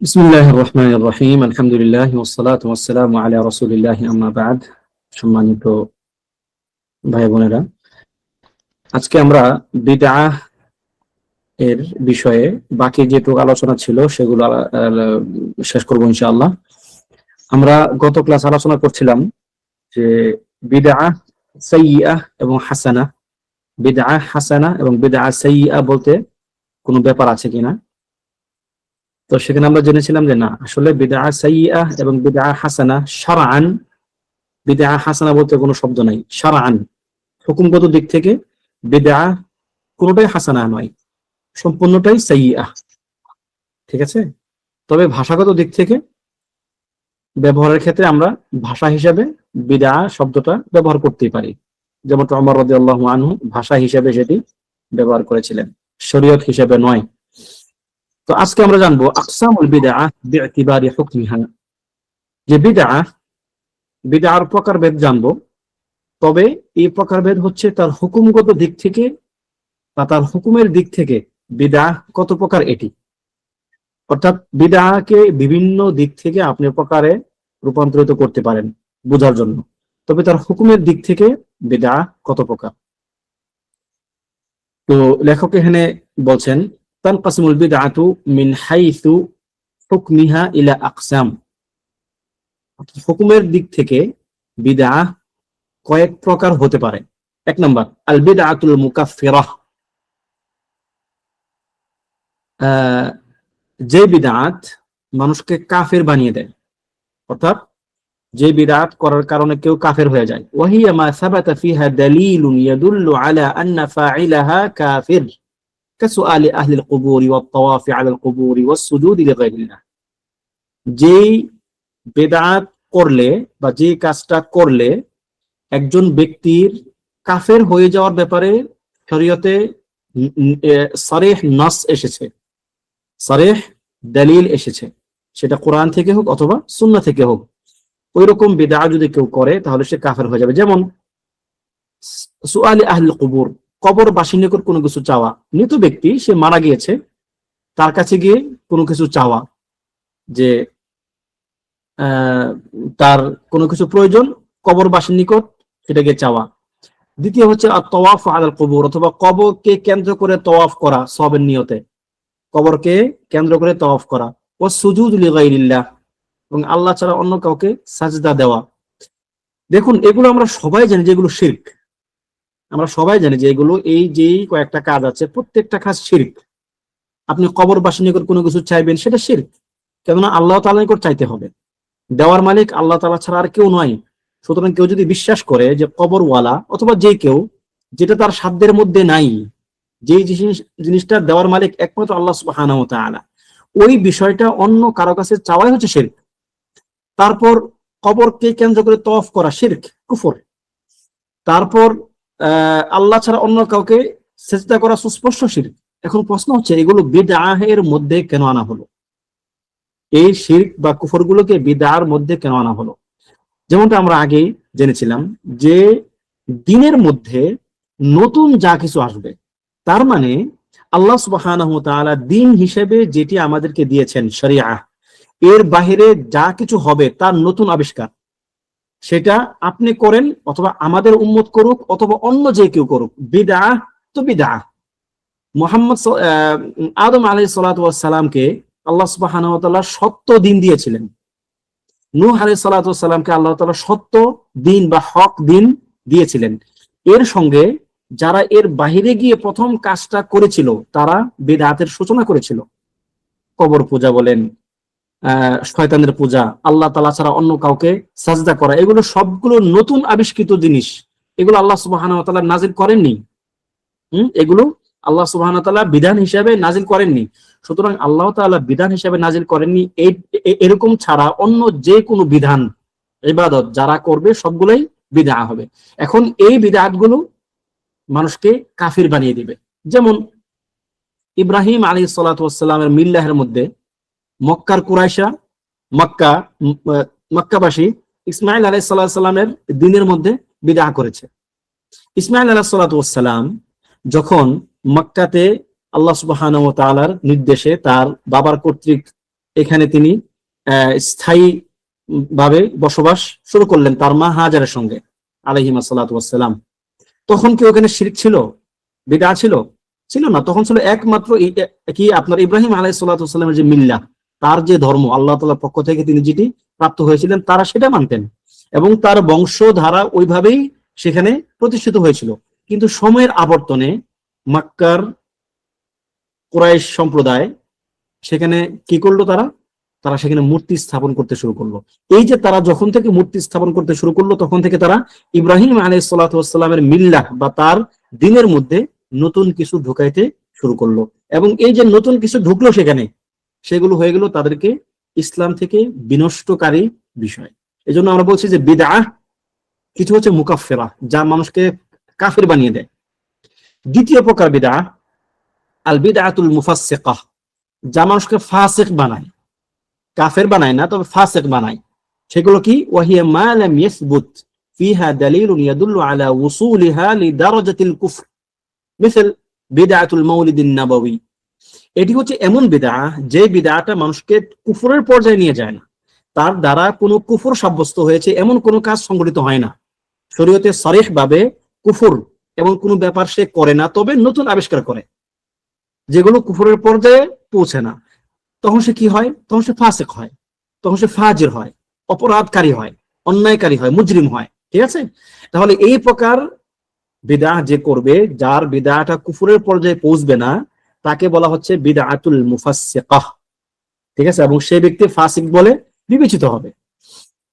বিসমিল্লাহির রহমানির রহিম আলহামদুলিল্লাহ ওয়াসসালাতু ওয়াসসালামু আলা রাসূলিল্লাহ আম্মা বা'দ। সম্মানিত ভাই বোনেরা, আজকে আমরা বিদআহ এর বিষয়ে বাকি যেটুকু আলোচনা ছিল সেগুলো শেষ করব ইনশাআল্লাহ। আমরা গত ক্লাস আলোচনা করছিলাম যে বিদআহ সাইয়্যিআহ এবং হাসানাহ, বিদআহ হাসানা এবং বিদআহ সাইয়্যিআহ বলতে কোনো ব্যাপার আছে কিনা। তো সেখানে আমরা জেনেছিলাম যে না, আসলে বিদআহ সাইয়্যিআহ এবং বিদআহ হাসানা শারআন, বিদআহ হাসানা বলতে কোনো শব্দ নাই। শারআন হুকুমগত দিক থেকে বিদআহ কোনোটাই হাসানা নয়, সম্পূর্ণটাই সাইয়্যিআহ। ঠিক আছে? তবে ভাষাগত দিক থেকে ব্যবহারের ক্ষেত্রে আমরা ভাষা হিসাবে বিদআহ শব্দটা ব্যবহার করতেই পারি, যেমন ওমর রাদিয়াল্লাহু আনহু ভাষা হিসাবে সেটি ব্যবহার করেছিলেন, শরীয়ত হিসাবে নয়। তো আজকে আমরা জানবো আকসামুল বিদআহ বিইতিবারি হুকমিহা, যে বিদআহ, বিদআর প্রকারভেদ জানবো। তবে এই প্রকারভেদ হচ্ছে তার হুকুমগত দিক থেকে বা তার হুকুমের দিক থেকে বিদআহ কত প্রকার এটি, অর্থাৎ বিদআহকে বিভিন্ন দিক থেকে আপনি প্রকারে রূপান্তরিত করতে পারেন বোঝার জন্য। তবে তার হুকুমের দিক থেকে বিদআহ কত প্রকার। তো লেখক এখানে বলছেন তানকাসিমুল বিদআতু মিন হাইসু হুকমিহা ইলা আকসাম, হুকুমের দিক থেকে বিদআহ কয়েক প্রকার হতে পারে। এক নাম্বার আল বিদআতুল মুকাফফিরাহ, যে বিদআত মানুষকে কাফের বানিয়ে দেয়, অর্থাৎ যে বিদআত করার কারণে কেউ কাফের হয়ে যায়। ওয়াহিয়া মা সাবাতা ফিহা দালিলুন ইয়াদুল্লু আলা আন্না ফাইলাহা কাফির কাসুআলি আহলিল কুবুরি ওয়াত তাওয়াফি আলাল কুবুরি ওয়াস সুজুদি লিগায়রিল্লাহ, যেই বিদআত করলে বা যে কাজটা করলে একজন ব্যক্তির কাফের হয়ে যাওয়ার ব্যাপারে শরীয়তে সরিহ নাস এসেছে, সরিহ দলিল এসেছে, সেটা কোরআন থেকে হোক অথবা সুন্নাহ থেকে হোক, ওই রকম বিদআত যদি কেউ করে তাহলে সে কাফের হয়ে যাবে। যেমন সুআলি আহলিল কুবুর, কবরবাসীর নিকট কোনো কিছু চাওয়া, মৃত ব্যক্তি সে মারা গিয়েছে, তার কাছে গিয়ে কোনো কিছু চাওয়া, যে তার কোনো কিছু প্রয়োজন কবরবাসীর নিকট সেটাকে চাওয়া। দ্বিতীয় হচ্ছে তাওয়াফ আলাল কুবুর, অথবা কবরকে কেন্দ্র করে তাওয়াফ করা সওয়াবের নিয়তে, কবরকে কেন্দ্র করে তাওয়াফ করা। ও সুজুদ লিগাইরিল্লাহ, এবং আল্লাহ ছাড়া অন্য কাউকে সাজদা দেওয়া। দেখুন, এগুলো আমরা সবাই জানি যেগুলো শিরক, আমরা সবাই জানি যে এগুলো, এই যেই কয়েকটা কাজ আছে প্রত্যেকটা কাজ শিরক। আপনি কবরবাসীর নিকট কোনো কিছু চাইবেন, সেটা শিরক, কেননা আল্লাহ তাআলার নিকট চাইতে হবে, দেওয়ার মালিক আল্লাহ তাআলা ছাড়া আর কেউ নয়। সুতরাং কেউ যদি বিশ্বাস করে যে কবরওয়ালা অথবা যে কেউ, যেটা তার সাধ্যের মধ্যে নাই, যেই জিনিসটা দেওয়ার মালিক একমাত্র আল্লাহ সুবহানাহু ওয়া তাআলা, ওই বিষয়টা অন্য কারো কাছে চাওয়াই হচ্ছে শিরক। তারপর কবরকে কেন্দ্র করে তওয়াফ করা শিরক, কুফর। তারপর আল্লাহ ছাড়া অন্য কাউকে সিজদা করা সুস্পষ্ট শিরক। এখন প্রশ্ন হচ্ছে, এগুলো বিদআহের মধ্যে কেন আনা হলো? এই শিরক বা কুফরগুলোকে বিদআর মধ্যে কেন আনা হলো? যেমনটা আমরা আগেই জেনেছিলাম যে দ্বীনের মধ্যে নতুন যা কিছু আসবে, তার মানে আল্লাহ সুবহানাহু ওয়া তাআলা দ্বীন হিসেবে যেটি আমাদেরকে দিয়েছেন শরিয়া, এর বাহিরে যা কিছু হবে তার নতুন আবিষ্কার, সেটা আপনি করেন অথবা আমাদের উম্মত করুক অথবা অন্য যে কেউ করুক, বিদআহ তো বিদআহ। মুহাম্মদ আদম আলাইহিস সালাতু ওয়াস সালামকে আল্লাহ সুবহানাহু ওয়া তাআলা সত্য দ্বীন দিয়েছিলেন। নূহ আলাইহিস সালাতু ওয়াস সালামকে আল্লাহ তাআলা সত্য দ্বীন বা হক দ্বীন দিয়েছিলেন। এর সঙ্গে যারা এর বাহিরে গিয়ে প্রথম কাজটা করেছিল, তারা বিদআতের সূচনা করেছিল। কবর পূজা বলেন, শয়তানের পূজা, আল্লাহ তাআলা ছাড়া অন্য কাউকে সাজদা করা, এগুলো সবগুলো নতুন আবিষ্কৃত জিনিস। এগুলো আল্লাহ সুবহানাহু ওয়া তাআলা নাজিল করেননি। এগুলো আল্লাহ সুবহানাহু ওয়া তাআলা বিধান হিসেবে নাজিল করেননি। সুতরাং আল্লাহ তাআলা বিধান হিসেবে নাজিল করেননি, এরকম ছাড়া অন্য যে কোনো বিধান, ইবাদত যারা করবে সবগুলোই বিদআহ হবে। এখন এই বিদআতগুলো মানুষকে কাফির বানিয়ে দিবে। যেমন ইব্রাহিম আলাইহিস সালাতু ওয়াস সালামের মিল্লাহের মধ্যে মক্কার কুরাইশা, মক্কাবাসী ইসমাঈল আলাইহিস সালামের দ্বীনের মধ্যে বিদআহ করেছে। ইসমাঈল আলাইহিস সালাতু ওয়াস সালাম যখন মক্কাতে আল্লাহ সুবহানাহু ওয়া তাআলার নির্দেশে তার বাবার কর্তৃক এখানে তিনি স্থায়ী ভাবে বসবাস শুরু করলেন তার মা হাজারের সঙ্গে আলাইহিমা সাল্লাতু ওয়াসসালাম। তখন কি ওখানে শিরক ছিল, বিদআত ছিল? ছিল না। তখন ছিল একমাত্র কি আপনার ইব্রাহিম আলাইহিস সালাতু ওয়াসসালামের যে মিল্লাহ, তার যে ধর্ম আল্লাহ তাআলার পক্ষ থেকে তিনি যেটি প্রাপ্ত হয়েছিলেন তারা সেটা মানতেন এবং তার বংশধারা ওইভাবেই সেখানে প্রতিষ্ঠিত হয়েছিল। কিন্তু সময়ের আবর্তনে মক্কার কুরাইশ সম্প্রদায় সেখানে কি করলো, তারা তারা সেখানে মূর্তি স্থাপন করতে শুরু করলো। এই যে তারা যখন থেকে মূর্তি স্থাপন করতে শুরু করলো তখন থেকে তারা ইব্রাহিম আলাইহিস সালাতু ওয়াসসালামের মিল্লাহ বা তার দ্বীনের মধ্যে নতুন কিছু ঢুকাইতে শুরু করলো এবং এই যে নতুন কিছু ঢুকলো সেখানে, সেগুলো হয়ে গেল তাদেরকে ইসলাম থেকে বিনষ্টকারী বিষয়। এই জন্য আমরা বলছি যে বিদআহ কিছু হচ্ছে মুকাফফিরা, যা মানুষকে কাফির বানিয়ে দেয়। দ্বিতীয় প্রকার বিদআহ আল বিদআতুল মুফাসসিকাহ, যা মানুষকে ফাসিক বানায়, কাফের বানায় না তবে ফাসিক বানায়। সেগুলো কি? ওয়াহিয়া মা লাম ইয়াসবুত ফিহা দালিলুন ইয়াদুল্লু আলা উসুলিহা লিদারাজাতিল কুফর, মিসাল বিদআতুল মাউলিদিন নাবাবী। এটি হচ্ছে এমন বিদআহ যে বিদআটা মানুষকে কুফরের পর্যায়ে নিয়ে যায় না, তার দ্বারা কোনো কুফর সাব্যস্ত হয়েছে এমন কোনো কাজ সংগঠিত হয় না, শরীয়তে সরিহ ভাবে কুফর এবং কোনো ব্যাপার সে করে না, তবে নতুন আবিষ্কার করে যেগুলো কুফরের পর্যায়ে পৌঁছে না। তখন সে কি হয়? তখন সে ফাসিক হয়, তখন সে ফাজির হয়, অপরাধকারী হয়, অন্যায়কারী হয়, মুজরিম হয়। ঠিক আছে? তাহলে এই প্রকার বিদআহ যে করবে, যার বিদআটা কুফরের পর্যায়ে পৌঁছবে না, তাকে বলা হচ্ছে বিদআতুল মুফাসসিকাহ। ঠিক আছে? এবং সেই ব্যক্তি ফাসিক বলে বিবেচিত হবে।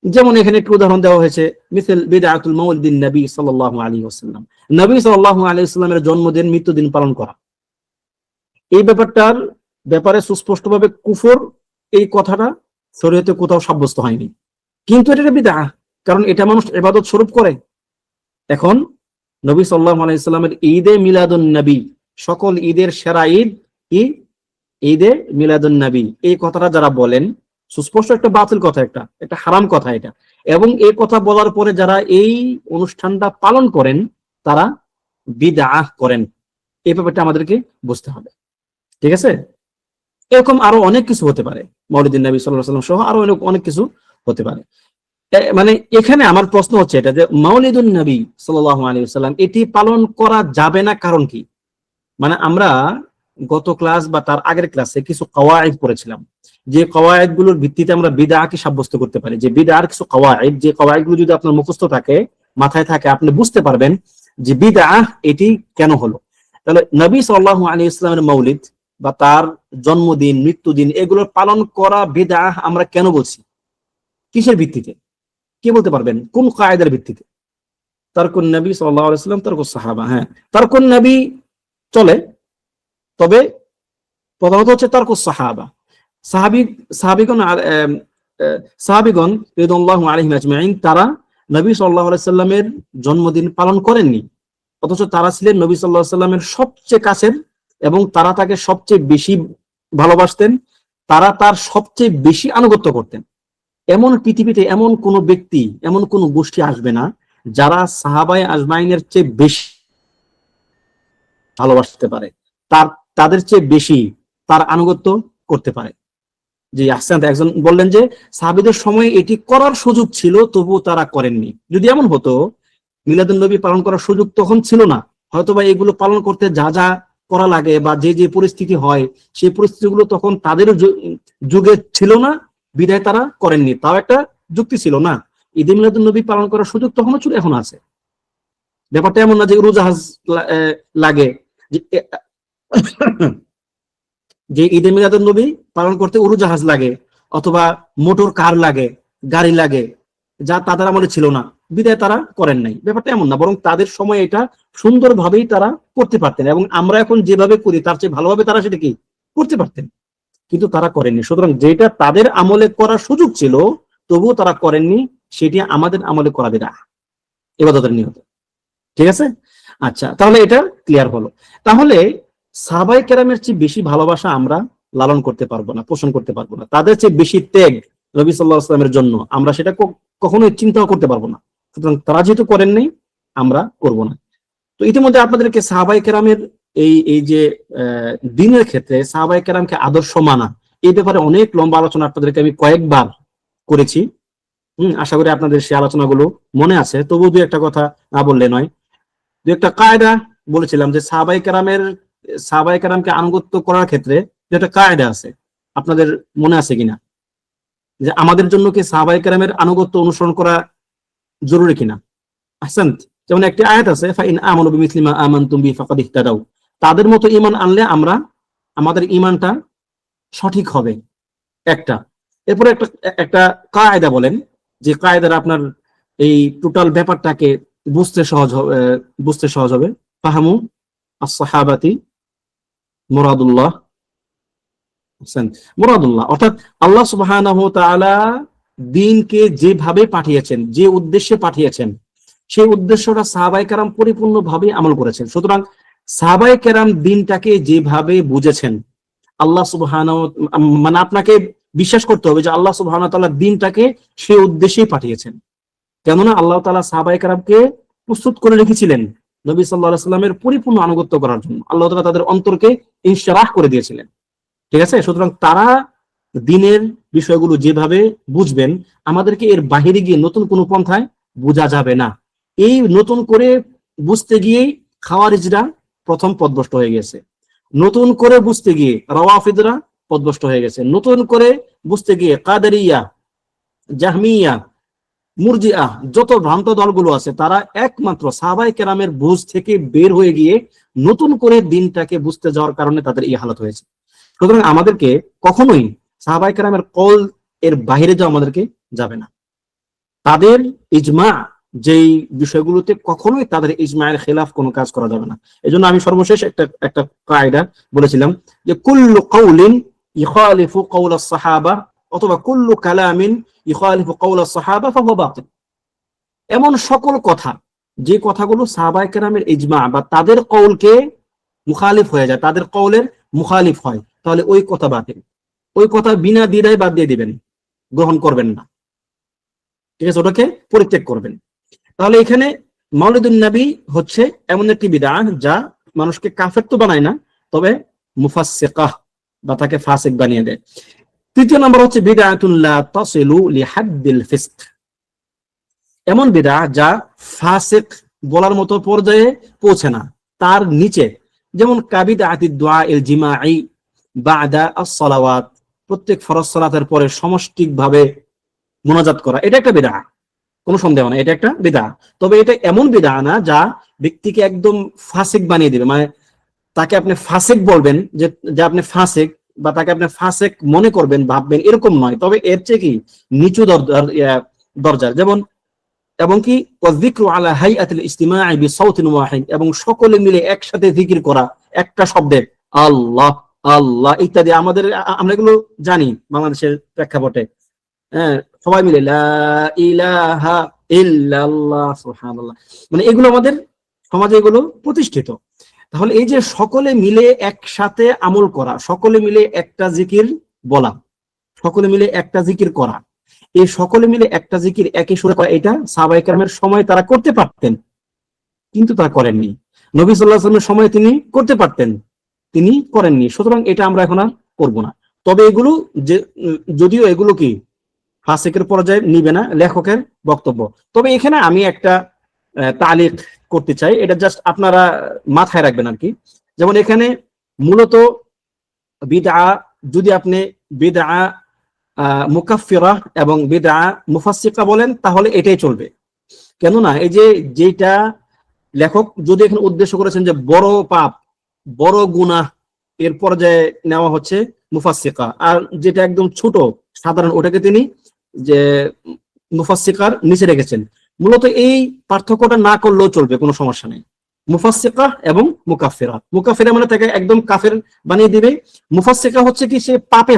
যেমন এখানে একটু উদাহরণ দেওয়া হয়েছে, মিসাল বিদআতুল মাউলিদিন নবী সাল্লাল্লাহু আলাইহি ওয়াসাল্লাম, নবী সাল্লাল্লাহু আলাইহি ওয়াসাল্লামের জন্মদিন মৃত্যুদিন পালন করা। এই ব্যাপারটার ব্যাপারে সুস্পষ্টভাবে কুফর এই কথাটা শরীয়তে কোথাও সাব্যস্ত হয়নি, কিন্তু এটা বিদআহ, কারণ এটা মানুষ ইবাদত স্বরূপ করে। এখন নবী সাল্লাল্লাহু আলাইহি ওয়াসাল্লামের ঈদে মিলাদুন নবী, সকল ঈদের সেরা ঈদ কি? ঈদে মিলাদুন নবী, এই কথাটা যারা বলেন সুস্পষ্ট একটা বাতিল কথা, একটা হারাম কথা এটা। এবং এই কথা বলার পরে যারা এই অনুষ্ঠানটা পালন করেন তারা বিদআহ করেন। এই ব্যাপারটা আমাদেরকে বুঝতে হবে। ঠিক আছে? এরকম আরো অনেক কিছু হতে পারে, মাউলিদিন নবী সাল্লাল্লাহু আলাইহি ওয়াসাল্লাম সহ আরো অনেক কিছু হতে পারে। মানে এখানে আমার প্রশ্ন হচ্ছে এটা যে মাউলিদুন নবী সাল্লাল্লাহু আলাইহি ওয়াসাল্লাম এটি পালন করা যাবে না, কারণ কি? মানে আমরা গত ক্লাস বা তার আগের ক্লাসে কিছু কওয়ায়েদ পড়েছিলাম, যে কওয়ায়েদ গুলোর ভিত্তিতে আমরা বিদআকে সাব্যস্ত করতে পারি। যে বিদআর কিছু কওয়ায়েদ, যে কওয়ায়েদ গুলো যদি আপনার মুখস্থ থাকে, মাথায় থাকে, আপনি বুঝতে পারবেন যে বিদআহ এটি কেন হলো। তাহলে নবী সাল্লাল্লাহু আলাইহি ওয়াসাল্লামের মাউলিদ বা তার জন্মদিন মৃত্যুদিন এগুলো পালন করা বিদআহ আমরা কেন বলছি? কিসের ভিত্তিতে? কি বলতে পারবেন? কোন কায়দার ভিত্তিতে? তারকুন নবী সাল্লাল্লাহু আলাইহি ওয়াসাল্লাম, তারকুস সাহাবা। হ্যাঁ, তারকুন নবী চলে, তবে প্রধানত হচ্ছে তারকুস সাহাবা। সাহাবীগণ রাদিয়াল্লাহু আলাইহিম আজমাইন, তারা নবী সাল্লাল্লাহু আলাইহি ওয়াসাল্লামের জন্মদিন পালন করেননি, অথচ তারা ছিলেন নবী সাল্লাল্লাহু আলাইহি ওয়াসাল্লামের সবচেয়ে কাছের এবং তারা তাকে সবচেয়ে বেশি ভালোবাসতেন, তারা তার সবচেয়ে বেশি আনুগত্য করতেন। এমন পৃথিবীতে এমন কোন ব্যক্তি, এমন কোন গোষ্ঠী আসবে না যারা সাহাবায়ে আজমাইনের চেয়ে বেশি ভালোবাসতে পারে, তাদের চেয়ে বেশি তার আনুগত্য করতে পারে। যে আহসান, একজন বললেন যে সাহাবীদের সময় এটি করার সুযোগ ছিল তবুও তারা করেননি। যদি এমন হতো, মিলাদুন নবী পালন করার সুযোগ তখন ছিল না, হয়তোবা এগুলো পালন করতে যা যা করা লাগে বা যে যে পরিস্থিতি হয় সেই পরিস্থিতিগুলো তখন তাদের যুগে ছিল না, বিধায় তারা করেননি। তাও একটা যুক্তি ছিল না। ঈদে মিলাদুন নবী পালন করার সুযোগ তখনও ছিল, এখন আছে। ব্যাপারটা এমন না যে উড়োজাহাজ লাগে, যে ঈদে মিলাদুন নবী পালন করতে উড়োজাহাজ লাগে অথবা মোটর কার লাগে, গাড়ি লাগে, যা তাদের আমলে ছিল না, বিধায় তারা করেন নাই। ব্যাপারটা এমন না, বরং তাদের সময় এটা সুন্দরভাবেই তারা করতে পারতেন এবং আমরা এখন যেভাবে করি তার চেয়ে ভালোভাবে তারা সেটা কি করতে পারতেন, কিন্তু তারা করেননি। সুতরাং যেটা তাদের আমলে করার সুযোগ ছিল তবুও তারা করেননি, সেটি আমাদের আমলে করা বিদআহ, ইবাদতের নিয়ত। ঠিক আছে? আচ্ছা, তাহলে এটা ক্লিয়ার হলো। তাহলে সাহাবায়ে কেরামের চেয়ে বেশি ভালোবাসা আমরা লালন করতে পারবো না, পোষণ করতে পারবো না। তাদের চেয়ে বেশি ত্যাগ নবী সাল্লাল্লাহু আলাইহি ওয়াসাল্লামের জন্য আমরা সেটা কখনোই চিন্তাও করতে পারবো না। সুতরাং তারা যেহেতু করেন নাই, আমরা করব না। তো ইতিমধ্যে আপনাদেরকে সাহাবায়ে কেরামের এই যে দ্বীনের ক্ষেত্রে সাহাবায়ে কেরামকে আদর্শ মানা এই ব্যাপারে অনেক লম্বা আলোচনা আপনাদেরকে আমি কয়েকবার করেছি। আশা করি আপনাদের সেই আলোচনাগুলো মনে আছে। তবু দু একটা কথা না বললে নয়। দু একটা কায়দা বলেছিলাম যে সাহাবায়ে কেরামকে আনুগত্য করার ক্ষেত্রে যে একটা কায়দা আছে, আপনাদের মনে আছে কিনা, যে আমাদের জন্য কি সাহাবায়ে কেরামের আনুগত্য অনুসরণ করা জরুরি কিনা। আহসান। যেমন একটি আয়াত আছে, ফাইন আমানু বিমিসলি মা আমানতুম বিহি ফাকাদ ইহতাদাউ, তাদের মতো ঈমান আনলে আমাদের ঈমানটা সঠিক হবে একটা। এরপরে একটা কায়দা বলেন, যে কায়দার আপনার এই টোটাল ব্যাপারটাকে বুঝতে সহজ হবে। ফাহামু আস-সাহাবাতি মুরাদুল্লাহ, মুরাদুল্লাহ, অর্থাৎ আল্লাহ সুবহানাহু ওয়া তাআলা দ্বীনকে যেভাবে পাঠিয়েছেন, যে উদ্দেশ্যে পাঠিয়েছেন, সেই উদ্দেশ্যটা সাহাবায়ে কেরাম পরিপূর্ণভাবে আমল করেছেন। সুতরাং সাহাবায়ে কেরাম দ্বীনটাকে যেভাবে বুঝেছেন, আল্লাহ সুবহানাহু মানে আপনাকে বিশ্বাস করতে হবে যে আল্লাহ সুবহানাহু ওয়া তাআলা দ্বীনটাকে সেই উদ্দেশ্যেই পাঠিয়েছেন। কেননা আল্লাহ তাআলা সাহাবায়ে কেরামকে প্রস্তুত করে রেখেছিলেন নবী সাল্লাল্লাহু আলাইহি ওয়াসাল্লামের পরিপূর্ণ আনুগত্য করার জন্য। আল্লাহ তাআলা তাদের অন্তরকে ইনশিরাহ করে দিয়েছিলেন। ঠিক আছে? সুতরাং তারা দ্বীনের বিষয়গুলো যেভাবে বুঝবেন, আমাদেরকে এর বাহিরে গিয়ে নতুন কোনো পন্থায় বোঝা যাবে না। এই নতুন করে বুঝতে গিয়েই খাওয়ারিজরা প্রথম পথভ্রষ্ট হয়ে গেছে, নতুন করে বুঝতে গিয়ে রাওয়াফিদরা পথভ্রষ্ট হয়ে গেছে, নতুন করে বুঝতে গিয়ে কাদেরিয়া, জাহমিয়া, মুরজিআ, যত ভ্রান্ত দলগুলো আছে, তারা একমাত্র সাহাবায়ে কেরামের বুঝ থেকে বের হয়ে গিয়ে নতুন করে দ্বীনটাকে বুঝতে যাওয়ার কারণে তাদের এই হালত হয়েছে। সুতরাং আমাদেরকে কখনোই সাহাবায়ে কেরামের কওল এর বাইরে যাওয়া আমাদেরকে যাবে না। তাদের ইজমা যেই বিষয়গুলোতে কখনোই তাদের ইজমায়ের খেলাফ কোনো কাজ করা যাবে না। এজন্য আমি সর্বশেষ একটা কায়দা বলেছিলাম যে কুল্লু কাউলিন ইখালিফু কাউল আস-সাহাবা অথবা কুল্লু কালামিন ইখালিফু কাউল আস-সাহাবা ফাহুয়া বাতিল। এমন সকল কথা, যে কথাগুলো সাহাবায়ে কেরামের ইজমা বা তাদের কওলকে মুখালিফ হয়ে যায়, তাদের কওলের মুখালিফ হয়, তাহলে ওই কথা বাতিল। ওই কথা বিনা দ্বিধায় বাদ দিয়ে দিবেন, গ্রহণ করবেন না। ঠিক আছে? ওটাকে পরিত্যাগ করবেন। তাহলে এখানে মাউলিদুন নবী হচ্ছে এমন একটি বিদআহ যা মানুষকে কাফের তো বানায় না, তবে মুফাসসিকাহ বা তাকে ফাসিক বানিয়ে দেয়। তৃতীয় নম্বর হচ্ছে বিদআতুন লা তাসিলু লিহাদ্দিল ফিসক, এমন বিদআহ যা ফাসিক বলার মতো পর্যায়ে পৌঁছে না, তার নিচে। যেমন কাবিদআতিদ দুআ ইল জিমাঈ বাদা আস-সালাওয়াত, প্রত্যেক ফরজ সালাতের পরে সমষ্টিকভাবে মুনাজাত করা, এটা একটা বিদআহ, কোনো সন্দেহ নাই, এটা একটা বিদআহ। তবে এটা এমন বিদআহ না যা ব্যক্তিকে একদম ফাসিক বানিয়ে দিবে, মানে তাকে আপনি ফাসিক বলবেন যে আপনি ফাসিক, বা তাকে আপনি ফাসিক মনে করবেন, ভাববেন, এরকম নয়। তবে এর চেয়ে কি নিচু দরজার। যেমন এবং কি যিকরু আলা হাইআতিল ইজতিমাঈ বিসাউতিন ওয়াহিদ, এবং সকলে মিলে একসাথে জিকির করা একটা শব্দে, আল্লাহ আল্লাহ ইত্যাদি। আমরা এগুলো জানি বাংলাদেশের প্রেক্ষাপটে। হ্যাঁ, সবাই মিলে লা ইলাহা ইল্লাল্লাহ সুবহানাল্লাহ, মানে এগুলো আমাদের সমাজে এগুলো প্রতিষ্ঠিত। তাহলে এই যে সকলে মিলে একসাথে আমল করা, সকলে মিলে একটা জিকির বলা, সকলে মিলে একটা জিকির করা, এই সকলে মিলে একটা জিকির একই সুরে করা, এটা সাহাবায়ে কেরামের সময় তারা করতে পারতেন, কিন্তু তারা করেননি। নবী সাল্লাল্লাহু আলাইহি ওয়াসাল্লামের সময় তিনি করতে পারতেন, তিনি করেননি। সুতরাং এটা আমরা এখন আর করবো না। তবে এগুলো যদিও এগুলো কি ফাসিকের পর্যায়ে নিবে না, লেখকের বক্তব্য। তবে এখানে আমি একটা তালিক করতে চাই, এটা জাস্ট আপনারা মাথায় রাখবেন আর কি। যেমন এখানে মূলত বিদআ, যদি আপনি বিদআ মুকাফফিরা এবং বিদআ মুফাসসিকা বলেন, তাহলে এটাই চলবে। কেননা এই যে যেটা লেখক যদি এখানে উদ্দেশ্য করেছেন যে বড় পাপ, বড় গুনাহ, এর পর্যায়ে নেওয়া হচ্ছে মুফাসসিকা, আর যেটা একদম ছোট সাধারণ, ওটাকে তিনি যে মুফাসসিকার নিচে রেখেছেন। মূলত এই পার্থক্যটা না করলেও চলবে, কোনো সমস্যা নেই। মুফাসসিকা এবং মুকাফফিরা, মুকাফফিরা মানে তাকে একদম কাফের বানিয়ে দিবে, মুফাসসিকা হচ্ছে কি সে পাপী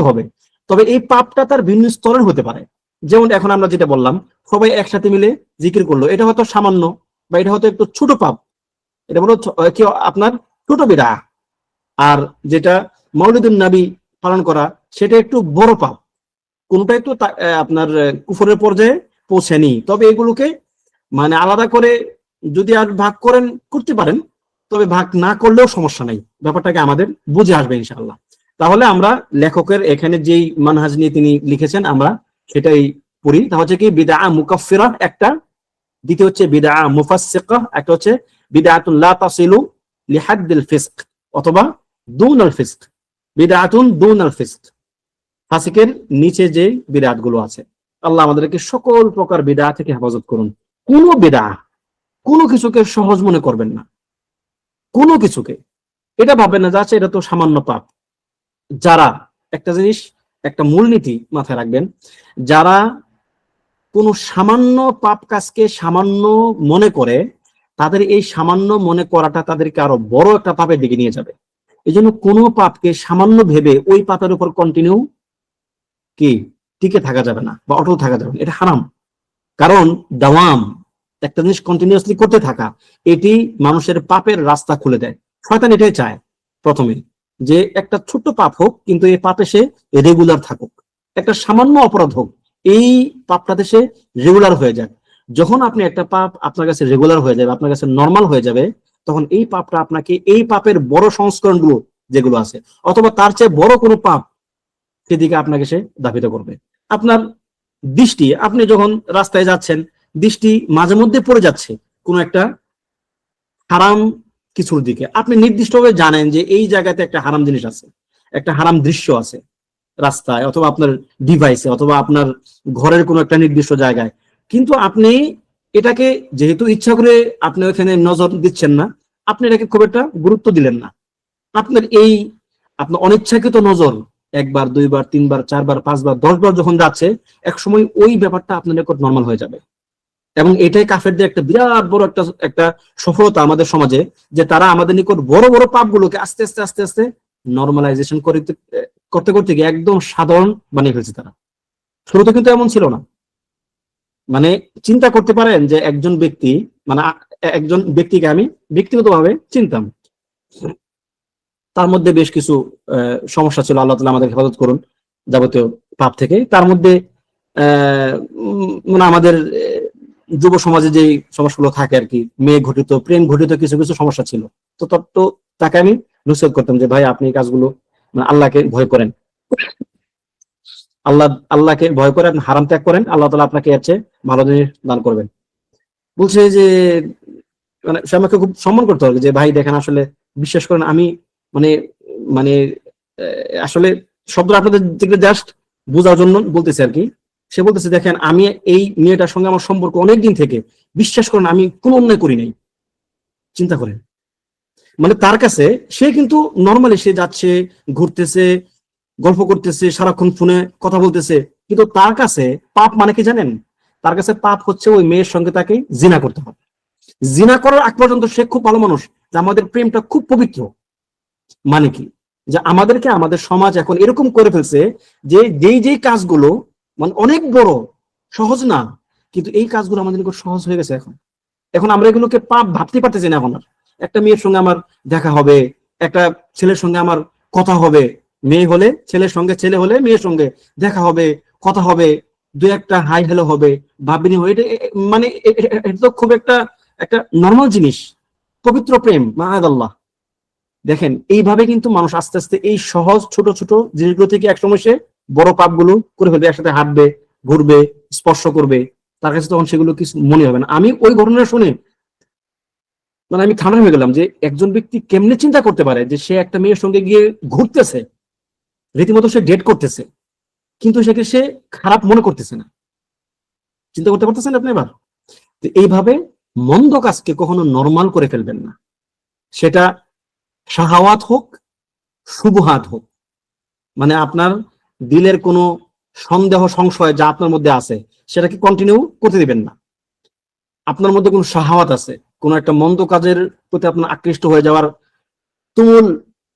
হবে। তবে এই পাপটা তার ভিন্ন স্তরের হতে পারে। যেমন এখন আমরা যেটা বললাম, সবাই একসাথে মিলে জিকির করলো, এটা হয়তো সামান্য, বা এটা হয়তো একটু ছোট পাপ, এটা হলো কি আপনার ছোট বিদআহ। আর যেটা মাউলিদুন নবী পালন করা, সেটা একটু বড় পাপ, কোনটা একটু আপনার কুফরের পর্যায়ে পৌঁছেনি। তবে এগুলোকে মানে আলাদা করে যদি আর ভাগ করতে পারেন, তবে ভাগ না করলেও সমস্যা নাই, ব্যাপারটাকে আমাদের বুঝে আসবে ইনশাআল্লাহ। তাহলে আমরা লেখকের এখানে যেই মানহাজ নিয়ে তিনি লিখেছেন আমরা সেটাই পড়ি। তা হচ্ছে কি বিদআ মুকাফফিরা একটা, দ্বিতীয় হচ্ছে বিদআ মুফাসসিকা, একটা হচ্ছে বিদআতুন লা তাসিলু লিহাদ্দিল ফিসক অথবা দুনাল ফিসক, বিদআতুন দুনাল ফিসক, ফাসিকের নিচে যে বিদআত গুলো আছে। আল্লাহ আমাদেরকে সকল প্রকার বিদআ থেকে হেফাজত করুন। কোনো বিদআ, কোনো কিছুকে সহজ মনে করবেন না, কোনো কিছুকে এটা ভাববেন না যাচ্ছে এটা তো সামান্য পাপ। যারা একটা জিনিস, একটা মূলনীতি মাথায় রাখবেন, যারা কোনো সামান্য পাপ কাজকে সামান্য মনে করে, তাদের এই সামান্য মনে করাটা তাদেরকে আরো বড় একটা পাপের দিকে নিয়ে যাবে। এই জন্য কোনো পাপকে সামান্য ভেবে ওই পাপের উপর কন্টিনিউ কি টিকে থাকা যাবে না বা অটল থাকা যাবে না, এটা হারাম। কারণ দাওয়াম, একটা জিনিস কন্টিনিউয়াসলি করতে থাকা, এটি মানুষের পাপের রাস্তা খুলে দেয়। শয়তান এটাই চায় প্রথমে, যে একটা ছোট্ট পাপ হোক কিন্তু এই পাপে সে রেগুলার থাকুক, একটা সামান্য অপরাধ হোক এই পাপটাতে সে রেগুলার হয়ে যায়। যখন আপনি একটা পাপ আপনার কাছে রেগুলার হয়ে যাবে, আপনার কাছে নর্মাল হয়ে যাবে, তখন এই পাপটা আপনাকে এই পাপের বড় সংস্করণগুলো যেগুলো আছে অথবা তার চেয়ে বড় কোনো পাপ সেদিকে আপনাকে সে ধাবিত করবে। আপনার দৃষ্টি, আপনি যখন রাস্তায় যাচ্ছেন, দৃষ্টি মাঝে মধ্যে পড়ে যাচ্ছে কোন একটা হারাম কিছুর দিকে, আপনি নির্দিষ্টভাবে জানেন যে এই জায়গাতে একটা হারাম জিনিস আছে, একটা হারাম দৃশ্য আছে রাস্তায় অথবা আপনার ডিভাইসে অথবা আপনার ঘরের কোনো একটা নির্দিষ্ট জায়গায়, কিন্তু আপনি এটাকে যেহেতু ইচ্ছা করে আপনি ওখানে নজর দিচ্ছেন না, আপনি এটাকে খুব একটা গুরুত্ব দিলেন না। আপনার এই আপনার অনিচ্ছাকৃত নজর একবার, দুইবার, তিনবার, চারবার, পাঁচবার, 10 বার যখন যাচ্ছে, এক সময় ওই ব্যাপারটা আপনার নিকট নর্মাল হয়ে যাবে। এবং এটাই কাফেরদের একটা বিরাট বড় একটা একটা সফলতা আমাদের সমাজে, যে তারা আমাদের নিকট বড় বড় পাপগুলোকে আস্তে আস্তে আস্তে আস্তে নর্মালাইজেশন করতে করতে করতে গিয়ে একদম সাধারণ বানিয়ে ফেলছে তারা। শুরুতে কিন্তু এমন ছিল না। মানে চিন্তা করতে পারেন যে একজন ব্যক্তি, মানে একজন ব্যক্তিকে আমি ব্যক্তিগতভাবে চিনতাম, তার মধ্যে বেশ কিছু সমস্যা ছিল, আল্লাহ তাআলা আমাদের হেফাজত করুন যাবতীয় পাপ থেকে। তার মধ্যে মানে আমাদের যুব সমাজে যে সমস্যাগুলো থাকে আর কি, মেয়ে ঘটিত, প্রেম ঘটিত কিছু কিছু সমস্যা ছিল। তো তাকে আমি নসিহত করতাম যে ভাই আপনি এই কাজগুলো, মানে আল্লাহকে ভয় করেন, আল্লাহকে ভয় করে আপনি হারাম ত্যাগ করেন, আল্লাহ তাআলা আপনাকে এর চেয়ে ভালো জিনিস দান করবেন। বলছে যে মানে সে আমাকে খুব সম্মান করতে হবে যে ভাই দেখেন আসলে বিশ্বাস করেন আমি মানে মানে আসলে শব্দ আপনাদের দিকে জাস্ট বোঝার জন্য বলতেছি আর কি। সে বলতেছে দেখেন আমি এই মেয়েটার সঙ্গে আমার সম্পর্ক অনেকদিন থেকে, বিশ্বাস করেন আমি কোনো অন্যায় করি নাই। চিন্তা করেন, মানে তার কাছে সে কিন্তু নর্মালি সে যাচ্ছে, ঘুরতেছে, গল্প করতেছে, সারাক্ষণ ফোনে কথা বলতেছে, কিন্তু তার কাছে পাপ মানে কি জানেন? তার কাছে পাপ হচ্ছে ওই মেয়ের সঙ্গে তাকে জিনা করতে হবে। জিনা করার আগ পর্যন্ত সে খুব ভালো মানুষ, যে আমাদের প্রেমটা খুব পবিত্র। মানে কি, যে আমাদেরকে আমাদের সমাজ এখন এরকম করে ফেলছে যে যেই যেই কাজগুলো মানে অনেক বড়, সহজ না, কিন্তু এই কাজগুলো আমাদের নিকট সহজ হয়ে গেছে এখন। এখন আমরা এগুলোকে পাপ ভাবতে পারতেছি না এখন আর। একটা মেয়ের সঙ্গে আমার দেখা হবে, একটা ছেলের সঙ্গে আমার কথা হবে, মেয়ে হলে ছেলের সঙ্গে, ছেলে হলে মেয়ের সঙ্গে দেখা হবে, কথা হবে, দু একটা হাই হ্যালো হবে, ভাবিনি হবে, এটা মানে এটা তো খুব একটা একটা নর্মাল জিনিস, পবিত্র প্রেম মাআদাল্লাহ। দেখেন এইভাবে কিন্তু মানুষ আস্তে আস্তে এই সহজ ছোট ছোট জিনিসগুলো থেকে একসময় সে বড় পাপগুলো করে ফেলবে, একসাথে হাঁটবে, ঘুরবে, স্পর্শ করবে, তার কাছে তখন সেগুলো কিছু মনে হবে না। আমি ওই ঘটনা শুনে মানে আমি থানা হয়ে গেলাম যে একজন ব্যক্তি কেমনে চিন্তা করতে পারে যে সে একটা মেয়ের সঙ্গে গিয়ে ঘুরতেছে, রীতিমতো সে ডেট করতেছে, কিন্তু সেকে সে খারাপ মনে করতেছে না। চিন্তা করতে পারতেছেন আপনি এবার? তো এইভাবে মন্দ কাজকে কখনো নর্মাল করে ফেলবেন না, সেটা শাহাওয়াত হোক, শুবহাত হোক, মানে আপনার দিলের কোনো সন্দেহ সংশয় যা আপনার মধ্যে আছে সেটাকে কন্টিনিউ করতে দিবেন না। আপনার মধ্যে কোনো শাহাওয়াত আছে, কোনো একটা মন্দ কাজের প্রতি আপনার আকৃষ্ট হয়ে যাওয়ার তুমুল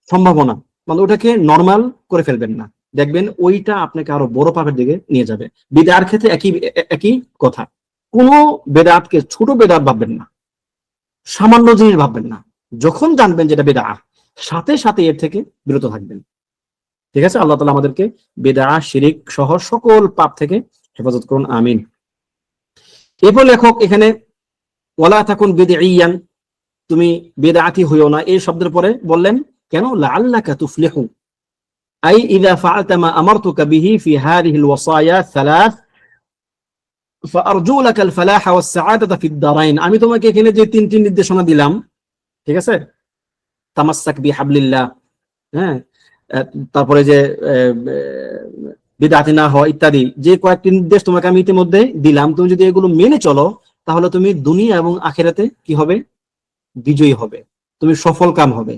সম্ভাবনা, মানে ওটাকে নর্মাল করে ফেলবেন না। দেখবেন ওইটা আপনাকে আরো বড় পাপের দিকে নিয়ে যাবে। বিদআর ক্ষেত্রে একই একই কথা। কোনো বেদাতকে ছোট বেদাত ভাববেন না, সামান্য জিনিস ভাববেন না। যখন জানবেন যেটা বেদআত, সাথে সাথে এর থেকে বিরত থাকবেন। ঠিক আছে? আল্লাহ তাআলা আমাদেরকে বিদআত, শিরক সহ সকল পাপ থেকে হেফাজত করুন, আমিন। এরপর লেখক এখানে ওয়ালা তাকুন বিদঈয়ান, তুমি বিদআতি হইও না, এই শব্দের পরে বললেন কেন? লাআল্লাকা তুফলিহু, আই ইযা ফাআলতা মা আমারতুকা বিহি ফি হাযিহিল ওয়াসায়া সালাস ফাআরজু লাকাল ফালাহা ওয়াস সাআদাতা ফিদ দারাইন। আমি তোমাকে এখানে যে তিনটি নির্দেশনা দিলাম, ঠিক আছে, তামাসসাক বিহাবলিল্লাহ, হ্যাঁ, তারপরে যে বিদআতি না হওয়া ইত্যাদি, যে কয়েকটি নির্দেশ তোমাকে আমি ইতিমধ্যে দিলাম, তুমি যদি এগুলো মেনে চলো তাহলে তুমি দুনিয়া এবং আখিরাতে কি হবে? বিজয়ী হবে, তুমি সফল কাম হবে,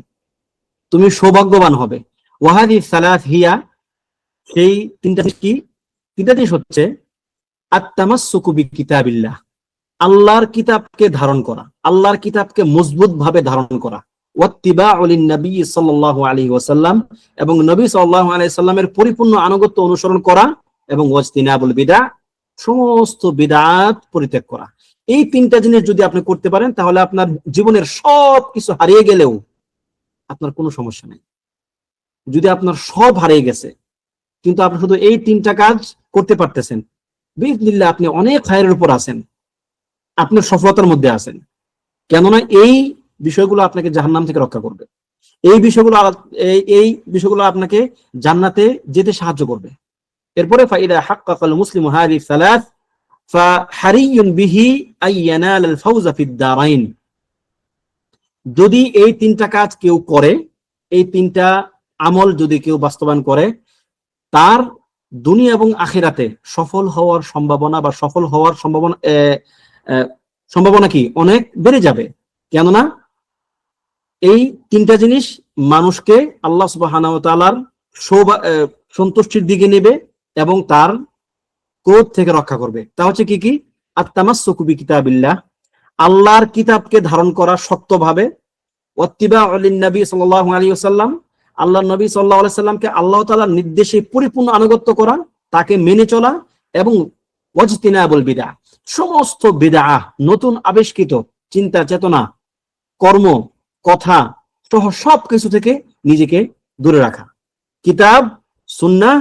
তুমি সৌভাগ্যবান হবে। ওয়াহাদি সালাত হিয়া, সেই তিনটা কি? তিনটা জিনিস হচ্ছে আত-তামাসসুকু বিকিতাবিল্লাহ, আল্লাহর কিতাবকে ধারণ করা, আল্লাহর কিতাবকে মজবুত ভাবে ধারণ করা, ওয়াত্তিবাউ লিন-নবী সাল্লাল্লাহু আলাইহি ওয়াসাল্লাম, এবং নবী সাল্লাল্লাহু আলাইহি সাল্লামের পরিপূর্ণ আনুগত্য অনুসরণ করা, এবং ওয়াজতিনাবুল বিদআ, সমস্ত বিদআত পরিত্যাগ করা। এই তিনটা জিনিস যদি আপনি করতে পারেন তাহলে আপনার জীবনের সব কিছু হারিয়ে গেলেও আপনার কোনো সমস্যা নেই। যদি আপনার সব হারিয়ে গেছে কিন্তু আপনি শুধু এই তিনটা কাজ করতে পারতেছেন, বিইজনিল্লাহ আপনি অনেক খায়ের উপর আছেন, আপনার সফলতার মধ্যে আছেন। কেননা এই বিষয়গুলো আপনাকে জাহান্নাম থেকে রক্ষা করবে, এই বিষয়গুলো আপনাকে জান্নাতে যেতে সাহায্য করবে। এরপরে ফাইদা হাক্কাকাল মুসলিমু হাযিহি সালাস ফাহারিয়ুন বিহি আইয়ানাল ফাওজা ফিদ দারাইন। যদি এই তিনটা কাজ কেউ করে, এই তিনটা আমল যদি কেউ বাস্তবায়ন করে, তার দুনিয়া এবং আখিরাতে সফল হওয়ার সম্ভাবনা বা সফল হওয়ার সম্ভাবনা কি অনেক বেড়ে যাবে। কেননা এই তিনটা জিনিস মানুষকে আল্লাহ সুবহানাহু ওয়া তাআলার সন্তুষ্টির দিকে নেবে এবং তার ক্রোধ থেকে রক্ষা করবে। তা হচ্ছে কি কি? আত-তামাসসুকু বিকিতাবিল্লাহ, আল্লাহর কিতাবকে ধারণ করা শক্তভাবে, ওয়াত্তিবাউ লিন-নবী সাল্লাল্লাহু আলাইহি ওয়াসাল্লাম, আল্লাহর নবী সাল্লাল্লাহু আলাইহি সাল্লামকে আল্লাহ তাআলার নির্দেশে পরিপূর্ণ আনুগত্য করা, তাকে মেনে চলা, এবং ওয়াজতিনাবুল বিদআ, সমস্ত বিদআ, নতুন আবিষ্কৃত চিন্তা চেতনা, কর্ম, কথা সহ সবকিছু থেকে নিজেকে দূরে রাখা, কিতাব সুন্নাহ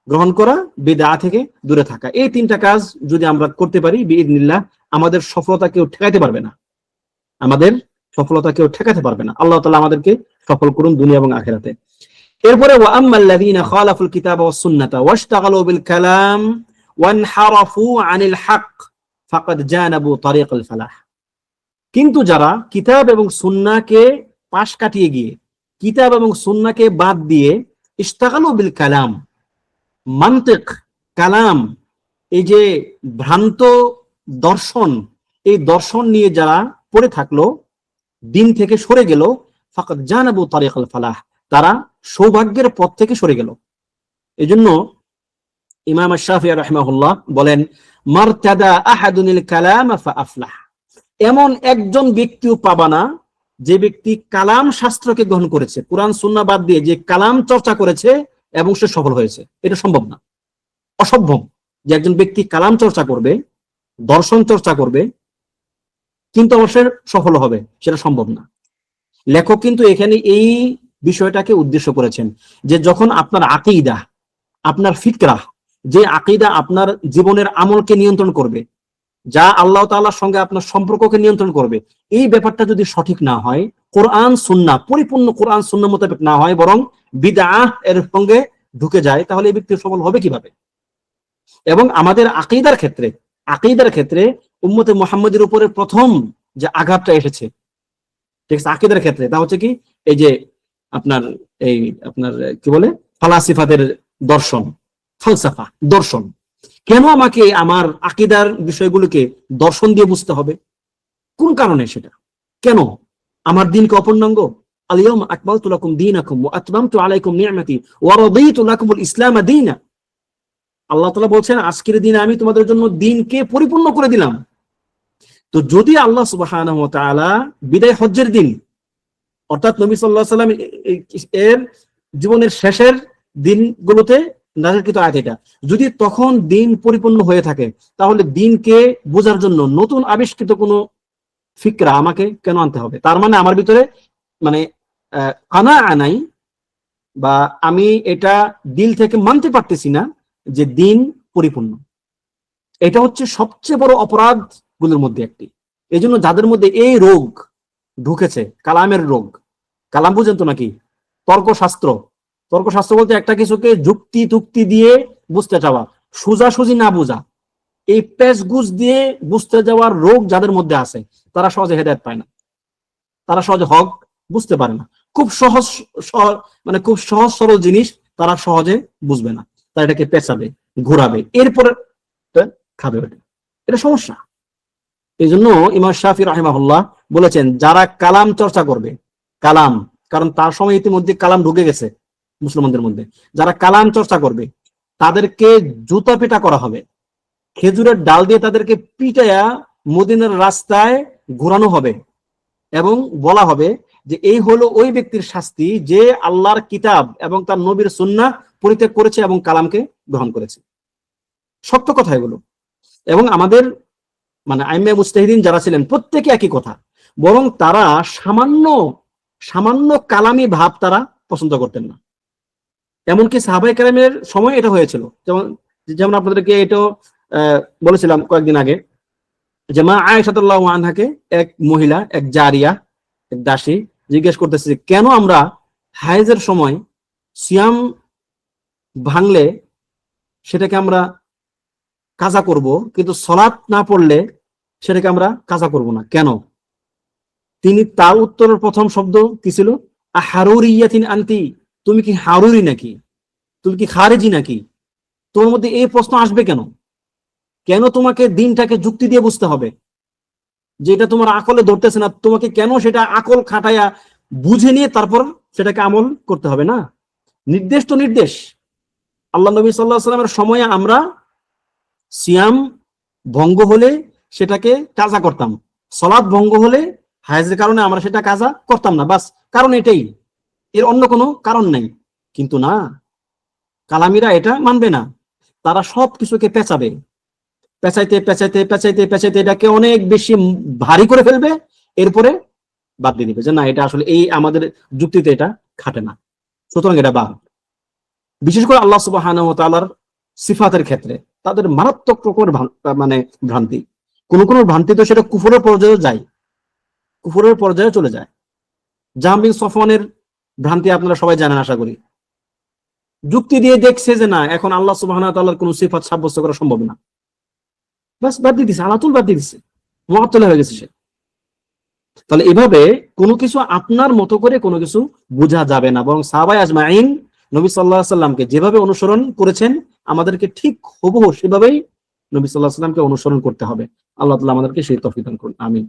গ্রহণ করা, বিদআ থেকে দূরে থাকা। এই তিনটা কাজ যদি আমরা করতে পারি বিইজনিল্লাহ আমাদের সফলতা কেউ ঠেকাতে পারবে না, আমাদের সফলতা কেউ ঠেকাতে পারবে না। আল্লাহ তাআলা আমাদেরকে সফল করুন দুনিয়া এবং আখিরাতে। এরপরে ওয়া আম্মাল্লাযীনা খালাফুল কিতাবা ওয়াস সুন্নাতা ওয়াশতাগালু বিল কালাম ওয়ানহারাফু আনিল হক ফাকাদ জানাবু তারিকাল ফালাহ। কিন্তু যারা কিতাব এবং সুন্নাহকে পাশ কাটিয়ে গিয়ে, কিতাব এবং সুন্নাহকে বাদ দিয়ে ইশতাগালু বিল কালাম, মান্তিক, কালাম, এই যে ভ্রান্ত দর্শন, এই দর্শন নিয়ে যারা পড়ে থাকলো, দিন থেকে সরে গেল, ফাকাদ জানাবু তারিকাল ফালাহ, তারা সৌভাগ্যের পথ থেকে সরে গেল। এজন্য ইমাম আশ-শাফিঈ রাহিমাহুল্লাহ বলেন, মারতাদা আহাদুনিল কালাম ফাআফলাহ, এমন একজন ব্যক্তিও পাবা না যে ব্যক্তি কালাম শাস্ত্রকে গ্রহণ করেছে, কুরআন সুন্নাহ বাদ দিয়ে যে কালাম চর্চা করেছে এবং সে সফল হয়েছে। এটা সম্ভব না, অসম্ভব যে একজন ব্যক্তি কালাম চর্চা করবে, দর্শন চর্চা করবে, কিন্তু অবশ্যই সফল হবে, সেটা সম্ভব না। লেখক কিন্তু এখানে এই বিষয়টাকে উদ্দেশ্য করেছেন যে যখন আপনার আকীদা, আপনার ফিকরা, যে আকীদা আপনার জীবনের আমলকে নিয়ন্ত্রণ করবে, যা আল্লাহ তাআলার সঙ্গে আপনার সম্পর্ককে নিয়ন্ত্রণ করবে, এই ব্যাপারটা যদি সঠিক না হয়, কোরআন সুন্নাহ, পরিপূর্ণ কোরআন সুন্নাহ মোতাবেক না হয়, বরং বিদআহ এর সঙ্গে ঢুকে যায়, তাহলে এই ব্যক্তি সফল হবে কিভাবে? এবং আমাদের আকীদার ক্ষেত্রে উম্মতে মুহাম্মাদের উপরে প্রথম যে আঘাতটা এসেছে, ঠিক আছে, আকীদার ক্ষেত্রে, তা হচ্ছে কি, এই যে আপনার কি বলে, ফালাসিফাদের দর্শন, ফালসাফা দর্শন। কেন আমাকে আমার আকীদার বিষয়গুলোকে দর্শন দিয়ে বুঝতে হবে? কোন কারণে সেটা? কেন আমার দিনকে অপূর্ণাঙ্গ? আল-ইয়াওমা আকমালতু লাকুম দীনাকুম ওয়া আতমামতু আলাইকুম নি'মাতি ওয়া রাদিতু লাকুমুল ইসলাম দীনা। আল্লাহ তাআলা বলছেন, আজকের দিনে আমি তোমাদের জন্য দিনকে পরিপূর্ণ করে দিলাম। তো যদি আল্লাহ সুবহানাহু ওয়া তাআলা বিদায় হজ্জের দিন, অর্থাৎ নবী সাল্লাল্লাহু আলাইহি ওয়াসাল্লাম এর জীবনের শেষের দিনগুলোতে নাযিলকৃত আয়াত এটা, যদি তখন দিন পরিপূর্ণ হয়ে থাকে, তাহলে দিনকে বোঝার জন্য নতুন আবিষ্কৃত কোনো ফিকরা আমাকে কেন আনতে হবে? তার মানে আমার ভিতরে মানে কানাআ নাই, বা আমি এটা দিল থেকে মানতে পারতেছি না যে দিন পরিপূর্ণ। এটা হচ্ছে সবচেয়ে বড় অপরাধ গুলোর মধ্যে একটি। এই জন্য যাদের মধ্যে এই রোগ ঢুকেছে, কালামের রোগ, কালাম বুঝেন তো নাকি, তর্কশাস্ত্র, তর্কশাস্ত্র বলতে একটা কিছুকে যুক্তি তুক্তি দিয়ে বুঝতে চাওয়া, সোজাসুজি না বোঝা। এই পেশগুজ দিয়ে বুঝতে যাওয়ার রোগ যাদের মধ্যে আছে তারা সহজে হেদায়েত পায় না, তারা সহজে হক বুঝতে পারে না। খুব সহজ মানে খুব সহজ সরল জিনিস তারা সহজে বুঝবে না, তারা এটাকে পেঁচাবে, ঘোরাবে, এরপরে খাবে। এটা সমস্যা। এই জন্য ইমাম শাফি রাহিমাহুল্লাহ বলেছেন, যারা কালাম চর্চা করবে, কালাম, কারণ তার সময় ইতিমধ্যে কালাম ঢুকে গেছে মুসলমানদের মধ্যে, যারা কালাম চর্চা করবে তাদেরকে জুতা পিটা করা হবে, খেজুরের ডাল দিয়ে তাদেরকে পিটায়া মদিনার রাস্তায় ঘোরানো হবে এবং বলা হবে যে এই হলো ওই ব্যক্তির শাস্তি যে আল্লাহর কিতাব এবং তার নবীর সুন্নাহ পরিত্যাগ করেছে এবং কালামকে গ্রহণ করেছে। সত্য কথা এগুলো। এবং আমাদের মানে আইমে মুজতাহিদিন যারা ছিলেন প্রত্যেকে একই কথা, বরং তারা সামান্য সামান্য কালামি ভাব তারা পছন্দ করতেন না। এমনকি সাহাবায়ে কেরামের সময় এটা হয়েছিল। যেমন আপনাদেরকে এটা বলেছিলাম কয়েকদিন আগে যে মা আয়েশা রাদিয়াল্লাহু আনহাকে এক মহিলা, এক জারিয়া, এক দাসী জিজ্ঞেস করতেছে, কেন আমরা হায়েজের সময় সিয়াম ভাঙলে সেটাকে আমরা কাজা করব, কিন্তু সালাত না পড়লে সেটাকে আমরা কাজা করব না কেন? তিনি তার উত্তরের প্রথম শব্দ কি ছিল? আহারুরিয়াতিন আনতি, তুমি কি হারুরি নাকি? তুমি কি খারেজি নাকি? তোমার মধ্যে এই প্রশ্ন আসবে কেন? কেন তোমাকে দিনটাকে যুক্তি দিয়ে বুঝতে হবে? যেটা তোমার আকলে ধরতেছে না, তোমাকে কেন সেটা আকল খাটাইয়া বুঝে নিয়ে তারপর সেটাকে আমল করতে হবে? না, নির্দেশ তো নির্দেশ। আল্লাহ নবী সাল্লাল্লাহু আলাইহি ওয়াসাল্লামের সময়ে আমরা সিয়াম ভঙ্গ হলে সেটাকে কাজা করতাম, সালাত ভঙ্গ হলে হায়েজের কারণে আমরা সেটা কাজা করতাম না, বাস কারণ এটাই, এর অন্য কোনো কারণ নাই। কিন্তু না, কালামিরা এটা মানবে না, তারা সব কিছুকে পেঁচাবে, পেঁচাইতে পেঁচাইতে পেঁচাইতে পেঁচাইতে এটাকে অনেক বেশি ভারী করে ফেলবে, এরপরে বাদ দিয়ে দিবে যে না, এটা আসলে এই আমাদের যুক্তিতে এটা খাটে না, সুতরাং এটা বাদ। বিশেষ করে আল্লাহ সুবহানাহু ওয়া তাআলার সিফাতের ক্ষেত্রে তাদের মারাত্মক রকমের মানে ভ্রান্তি, কোন কোন ভ্রান্তি তো সেটা কুফরের পর্যায়ে যায়, কুফরের পর্যায়ে চলে যায়। জাহম বিন সফওয়ানের ভ্রান্তি আপনারা সবাই জানেন আশা করি। যুক্তি দিয়ে দেখছে যে না, এখন আল্লাহ সুবহানাহু ওয়া তাআলার কোন সিফাত সাব্যস্ত করা সম্ভব না, বাস বাদ দিয়ে দিছে, আলাতুল বাদ দিয়ে দিছে, মুআত্তালা হয়ে গেছে সে। তাহলে এভাবে কোনো কিছু আপনার মতো করে কোনো কিছু বোঝা যাবে না, বরং সাহাবায়ে আজমাইন নবী সাল্লাল্লাহু আলাইহি ওয়াসাল্লামকে যেভাবে অনুসরণ করেছেন আমাদেরকে ঠিক হুবহু সেভাবেই নবী সাল্লাল্লাহু আলাইহি ওয়াসাল্লামকে অনুসরণ করতে হবে। আল্লাহ তাআলা আমাদেরকে সেই তৌফিক দান করুন, আমিন।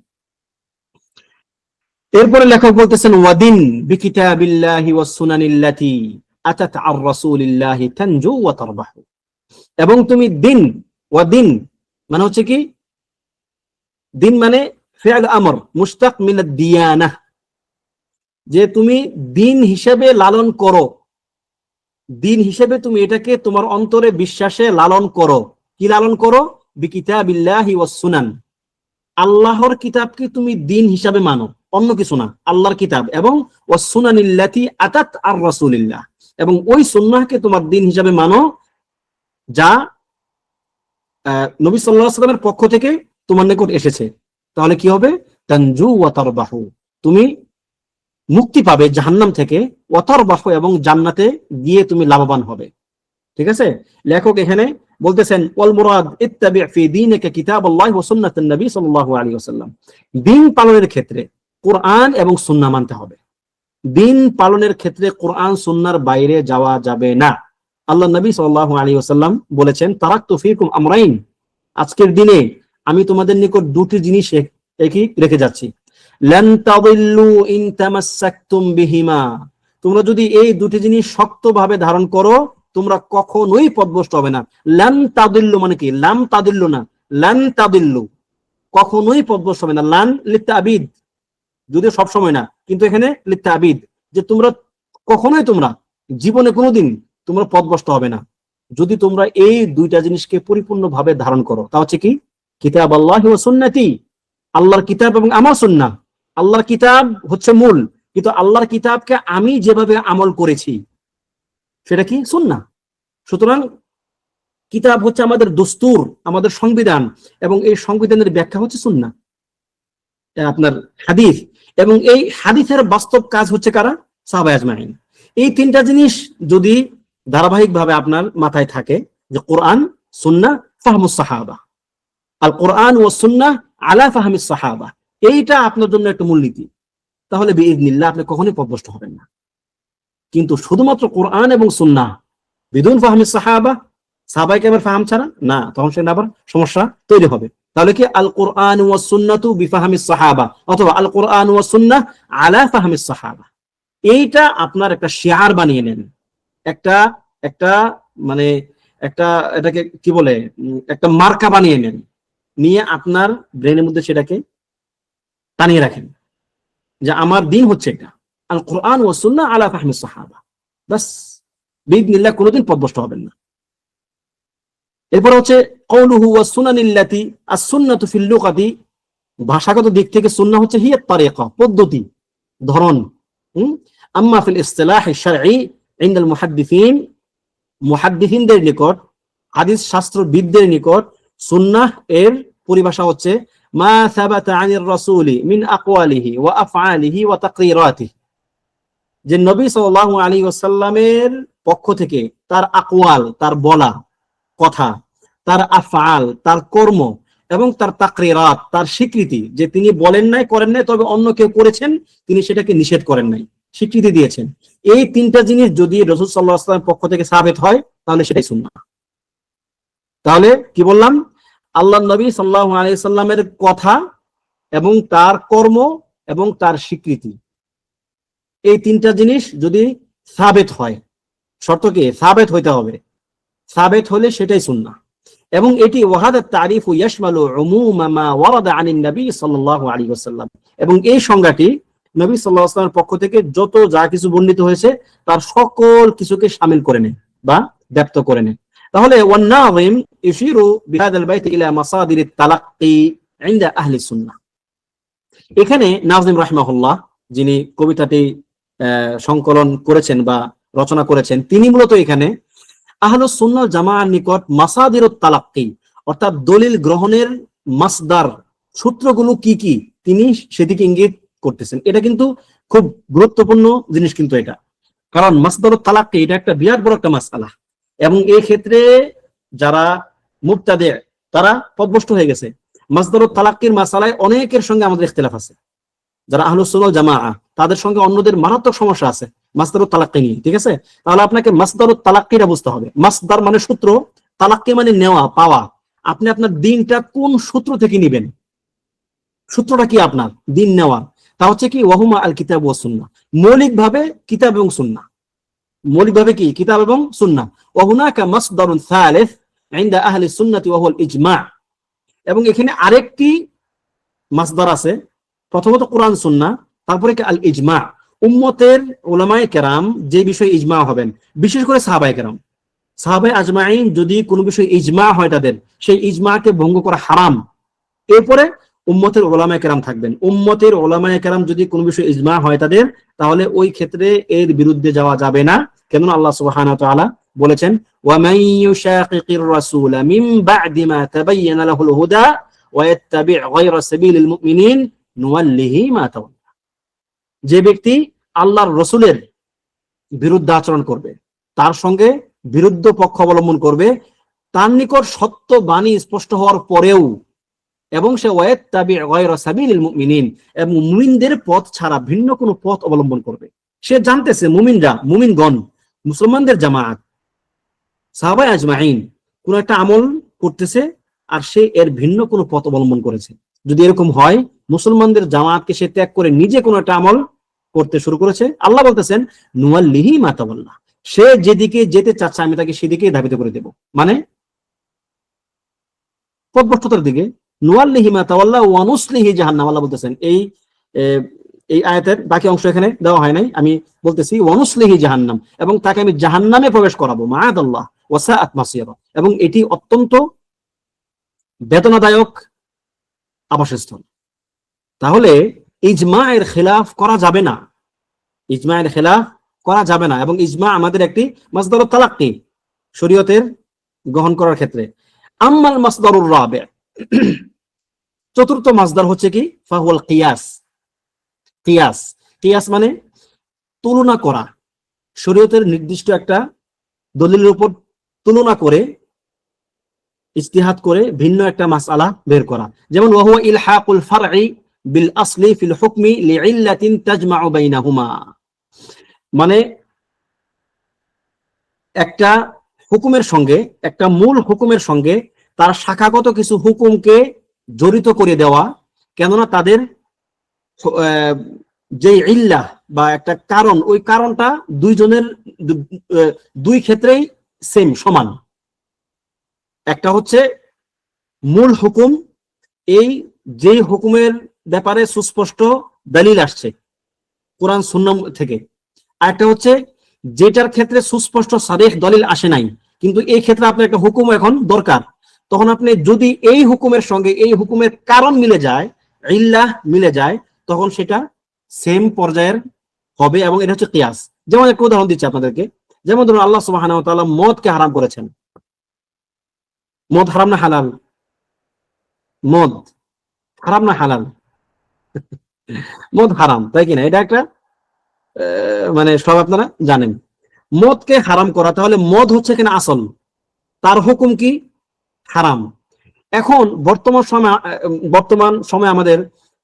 এরপরে লেখক বলতেছেন, ওয়াদিন বিকিতাবিল্লাহি ওয়াস সুনানিল্লাতি আতাত আর রাসূলিল্লাহি তানজু ওয়া তারবাহু। এবং তুমি দিন, ওয়াদিন মানে হচ্ছে কি, দিন মানে ফি'ল আমর মুশতাক মিন আদ-দিয়ানাহ, যে তুমি দিন হিসেবে লালন করো, দিন হিসেবে তুমি এটাকে তোমার অন্তরে বিশ্বাসে লালন করো। কি লালন করো? বিকিতাবিল্লাহি ওয়াস সুনান, আল্লাহর কিতাবকে তুমি দিন হিসাবে মানো, অন্য কিছু না, আল্লাহর কিতাব এবং ওয়াস সুনানিল্লাতি আতাত আর রাসূলিল্লাহ, এবং ওই সুন্নাহকে তোমার দিন হিসাবে মানো যা নবী সাল্লাল্লাহু আলাইহি ওয়াসাল্লামের পক্ষ থেকে তোমার নিকট এসেছে। তাহলে কি হবে? তানজু ওয়া তারবাহু, তুমি মুক্তি পাবে জাহান্নাম থেকে, ওয়া তারবাহু, এবং জান্নাতে গিয়ে তুমি লাভবান হবে। ঠিক আছে? লেখক এখানে বলতেছেন, ওয়াল মুরাদ ইত্তাবি ফি দীনিকা কিতাবাল্লাহি ওয়া সুন্নাতান নবী সাল্লাল্লাহু আলাইহি ওয়াসাল্লাম, দিন পালনের ক্ষেত্রে কোরআন এবং সুন্নাহ মানতে হবে। দিন পালনের ক্ষেত্রে কোরআন সুন্নাহর বাইরে যাওয়া যাবে না। আল্লাহ নবী সাল্লাল্লাহু আলাইহি ওয়াসাল্লাম বলেছেন, তারাকতু ফীকুম আমরাইন, আজকের দিনে আমি তোমাদের নিকট দুটি জিনিস একই রেখে যাচ্ছি। লান তাদিল্লু ইন তামাসসাকতুম বিহিমা, তোমরা যদি এই দুটি জিনিস শক্তভাবে ধারণ করো তোমরা কখনোই পথভ্রষ্ট হবে না। লান তাদিল্লু মানে কি? লাম তাদিল্লু না, লান তাদিল্লু, কখনোই পথভ্রষ্ট হবে না। লান লিতাবিদ, যদিও সব সময় না, কিন্তু এখানে লিতাবিদ, যে তোমরা কখনোই, তোমরা জীবনে কোনোদিন তোমরা পথভ্রষ্ট হবে না যদি তোমরা এই দুইটা জিনিসকে পরিপূর্ণভাবে ধারণ করো। তা হচ্ছে কি? কিতাব আল্লাহি ওয়া সুন্নতি, আল্লাহর কিতাব এবং আমার সুন্নাহ। আল্লাহর কিতাব হচ্ছে মূল, কিন্তু আল্লাহর কিতাবকে আমি যেভাবে আমল করেছি সেটা কি? সুন্নাহ। সুতরাং কিতাব হচ্ছে আমাদের দস্তুর, আমাদের সংবিধান, এবং এই সংবিধানের ব্যাখ্যা হচ্ছে সুন্নাহ, আপনার হাদিস, এবং এই হাদিসের বাস্তব কাজ হচ্ছে কারা? সাহাবায়ে আজমাইন। এই তিনটা জিনিস যদি ধারাবাহিকভাবে আপনার মাথায় থাকে, যে কোরআন, সুন্নাহ, ফাহমুস সাহাবা, আল কোরআন ও সুন্নাহ আলা ফাহমিস সাহাবা, এইটা আপনার জন্য একটা মূলনীতি, তাহলে বিইজনিল্লাহ আপনি কখনোই পথভ্রষ্ট হবেন না। কিন্তু শুধুমাত্র কোরআন এবং সুন্নাহ বিদুন ফাহমিস সাহাবা, সাহাবায়ে কেরামের ফাহাম ছাড়া না, তখন সেটা আবার সমস্যা তৈরি হবে। তাহলে কি আল কোরআন ওয়াস সুন্নাতু বিফাহমিস সাহাবা, অথবা আল কোরআন ওয়াস সুন্নাহ আলা ফাহমিস সাহাবা, এইটা আপনার একটা শিয়ার বানিয়ে নেন, একটা একটা মানে একটা এটাকে কি বলে, একটা মার্কা বানিয়ে নেন, নিয়ে আপনার ব্রেনের মধ্যে সেটাকে টানিয়ে রাখেন যে আমার দিন হচ্ছে এটা, আল কোরআন ওয়াস সুন্নাহ আলা ফাহমিস সাহাবা, বাস, বিইজনিল্লাহ কোনোদিন পথভ্রষ্ট হবেন না। এরপর হচ্ছে কওলুহু ওয়াস সুনানিল্লাতি, আস-সুন্নাতু ফিল লুগাতি, ভাষাগত দিক থেকে সুন্নাহ হচ্ছে হিয়া তারিকা, পদ্ধতি, ধরন। আম্মা ফিল ইসতিলাহ আশ-শারঈ ইনদাল মুহাদ্দিসিন, মুহাদ্দিসিনদের নিকট, হাদিস শাস্ত্রবিদদের নিকট সুন্নাহ এর পরিভাষা হচ্ছে মা সাবাতা আনির রাসূলি মিন আকওয়ালিহি ওয়া আফআলিহি ওয়া তাকরিরাতিহি, যে নবী সাল্লাল্লাহু আলাইহি ওয়াসাল্লামের পক্ষ থেকে তার আকওয়াল, তার বলা কথা, তার আফআল, তার কর্ম, এবং তার তাকরিরাত, তার স্বীকৃতি, যে তিনি বলেন নাই, করেন নাই, তবে অন্য কেউ করেছেন, তিনি সেটাকে নিষেধ করেন নাই, স্বীকৃতি দিয়েছেন। এই তিনটা জিনিস যদি রাসূল সাল্লাল্লাহু আলাইহি ওয়াসাল্লামের পক্ষ থেকে সাবিত হয়, তাহলে সেটাই সুন্নাহ। তাহলে কি বললাম, আল্লাহর নবী সাল্লাল্লাহু আলাইহি ওয়াসাল্লামের কথা এবং তার কর্ম এবং তার স্বীকৃতি, এই তিনটা জিনিস যদি সাবিত হয়, শর্ত কি সাবিত হইতে হবে, সাবিত হলে সেটাই সুন্নাহ। এবং এটি ওয়াহাদা তারিফু ইয়াশমালু উমুমা মা ওয়ারাদা আনিন নবী সাল্লাল্লাহু আলাইহি ওয়াসাল্লাম, এবং এই সংজ্ঞাটি নবী সাল্লাল্লাহু আলাইহি ওয়াসাল্লামের পক্ষ থেকে যত যা কিছু বর্ণিত হয়েছে তার সকল কিছুকে শামিল করে নেয় বা ব্যক্ত করে নেয়। তাহলে ওয়ান নাযিম ইশিরু বিহাদাল বাইত ইলা মাসাদিরিত তালাক্কি ইনদা আহলি সুন্নাহ, এখানে নাযিম রাহিমাহুল্লাহ, যিনি কবিতাটি সংকলন করেছেন বা রচনা করেছেন, তিনি মূলত এখানে আহলুস সুন্নাহ জামাআর নিকট মাসাদিরুত তালাক্কি, অর্থাৎ দলিল গ্রহণের মাসদার, সূত্রগুলো কি কি, তিনি সেদিকে ইঙ্গিত করতেছেন। এটা কিন্তু খুব গুরুত্বপূর্ণ জিনিস কিন্তু এটা, কারণ মাসদারুত তালাক্কি এটা একটা বিরাট বড় একটা মাসআলা, এবং এই ক্ষেত্রে যারা মুবতাদি তারা পথভ্রষ্ট হয়ে গেছে। মাসদারুত তালাক্কির মাসআলায় অনেকের সঙ্গে আমাদের ইখতিলাফ আছে, যারা আহলুস সুন্নাহ জামাআহ তাদের সঙ্গে অন্যদের মারাত্মক সমস্যা আছে মাসদারুত তালাক্কি নিয়ে, ঠিক আছে? তাহলে আপনাকে মাসদারুত তালাক্কিটা বুঝতে হবে। মাসদার মানে সূত্র, তালাক্কি মানে নেওয়া, পাওয়া। আপনি আপনার দিনটা কোন সূত্র থেকে নেবেন, সূত্রটা কি আপনার দিন নেওয়া, তা হচ্ছে কি ওয়াহুমা আল কিতাব ওয়াস সুন্নাহ, মৌলিকভাবে কিতাব এবং সুন্নাহ, মৌলিকভাবে কি কিতাব এবং সুন্নাহ। ওয়া হুনাকা মাসদারুন সালিস ইনদা আহলি সুন্নাতি ওয়া হুয়াল ইজমা, এবং এখানে আরেকটি মাসদার আছে, প্রথমত কোরআন সুন্নাহ, তারপরে কি আল ইজমা, উম্মতের উলামায়ে কেরাম যে বিষয়ে ইজমা হবেন, বিশেষ করে সাহাবায়ে কেরাম, সাহাবায়ে আজমাইন যদি কোনো বিষয়ে ইজমা হয় তাদের, সেই ইজমাকে ভঙ্গ করা হারাম। এরপরে উম্মতের উলামায়ে কেরাম থাকবেন, উম্মতের উলামায়ে কেরাম যদি কোনো বিষয়ে ইজমা হয় তাদের, তাহলে ওই ক্ষেত্রে এর বিরুদ্ধে যাওয়া যাবে না। কেন আল্লাহ সুবহানাহু ওয়া তাআলা বলেছেন ওয়া মান ইউশাকিকির রাসূল মিন বা'দি মা তাবায়্যানা লাহুল হুদা ওয়া ইয়াত্তাবি' গায়রা সাবিলিল মুমিনিন নুওয়াল্লিহি মা তাওয়াল্লা, যে ব্যক্তি আল্লাহর রাসূলের বিরুদ্ধে আচরণ করবে, তার সঙ্গে বিরুদ্ধ পক্ষ অবলম্বন করবে, তার নিকট সত্য বাণী স্পষ্ট হওয়ার পরেও, এবং সে ওয়াত্তাবি' গায়রা সাবিলিল মুমিনিন, এবং মুমিনদের পথ ছাড়া ভিন্ন কোনো পথ অবলম্বন করবে। সে জানতেছে মুমিনরা, মুমিনগণ, মুসলমানদের জামাত, সাহাবায়ে আজমাইন কোন একটা আমল করতেছে আর সে এর ভিন্ন কোনো পথ অবলম্বন করেছে, যদি এরকম হয় মুসলমানদের জামাতকে সে ত্যাগ করে নিজে কোনো একটা আমল করতে শুরু করেছে, আল্লাহ বলতেছেন নুওয়াল্লিহি মা তাওয়াল্লা, সে যেদিকে যেতে চাচ্ছে আমি তাকে সেদিকেই ধাবিত করে দেব, মানে পথভ্রষ্টতার দিকে। নুওয়াল্লিহি মা তাওয়াল্লা ওয়া নুসলিহি জাহান্নাম, আল্লাহ বলতেছেন। এই আয়াতের বাকি অংশ এখানে দেওয়া হয় নাই, আমি বলতেছি ওয়া নুসলিহি জাহান্নাম, এবং তাকে আমি জাহান্নামে প্রবেশ করাবো, মাআদাল্লাহ ওয়া সাআত মাসিরা, এবং এটি অত্যন্ত বেদনাদায়ক আবাসস্থল। তাহলে ইজমায়ের খেলাফ করা যাবে না, ইজমায়ের খেলাফ করা যাবে না, এবং ইজমা আমাদের একটি মাসদারুত তালাক্কি শরীয়তের গ্রহণ করার ক্ষেত্রে। আম্মাল মাসদারুর রাবি', চতুর্থ মাসদার হচ্ছে কি ফাহুয়াল কিয়াস। কিয়াস, কিয়াস মানে তুলনা করা, শরীয়তের নির্দিষ্ট একটা দলিলের উপর তুলনা করে ইজতিহাদ করে ভিন্ন একটা মাসআলা বের করা। যেমন ওয়া হুয়া ইলহাকুল ফারঈ বিল আসলি ফিল হুকমি লিইল্লাতিন তাজমাউ বাইনাহুমা, মানে একটা হুকুমের সঙ্গে, একটা মূল হুকুমের সঙ্গে তার শাখাগত কিছু হুকুমকে জড়িত করে দেওয়া, কেননা তাদের যে ইল্লাহ বা একটা কারণ, ওই কারণটা দুইজনের দুই ক্ষেত্রেই সেম, সমান। একটা হচ্ছে মূল হুকুম, এই যে হুকুমের ব্যাপারে সুস্পষ্ট দলিল আসছে কোরআন সুন্নাহ থেকে, আর একটা হচ্ছে যেটার ক্ষেত্রে সুস্পষ্ট সারিহ দলিল আসে নাই, কিন্তু এই ক্ষেত্রে আপনার একটা হুকুম এখন দরকার। তখন আপনি যদি এই হুকুমের সঙ্গে এই হুকুমের কারণ মিলে যায়, ইল্লাহ মিলে যায়, তখন সেটা সেম পর্যায়ের হবে, এবং এটা হচ্ছে কিয়াস। যেমন একটা উদাহরণ দিচ্ছি আপনাদেরকে। যেমন ধরুন আল্লাহ সুবহানাহু ওয়া তাআলা মদকে হারাম করেছেন। মদ হারাম না হালাল? মদ হারাম না হালাল? মদ হারাম, তাই কিনা? এটা একটা মানে সব আপনারা জানেন। মদকে হারাম করা, তাহলে মদ হচ্ছে কিনা আসল, তার হুকুম কি? হারাম। এখন বর্তমান সময় আমাদের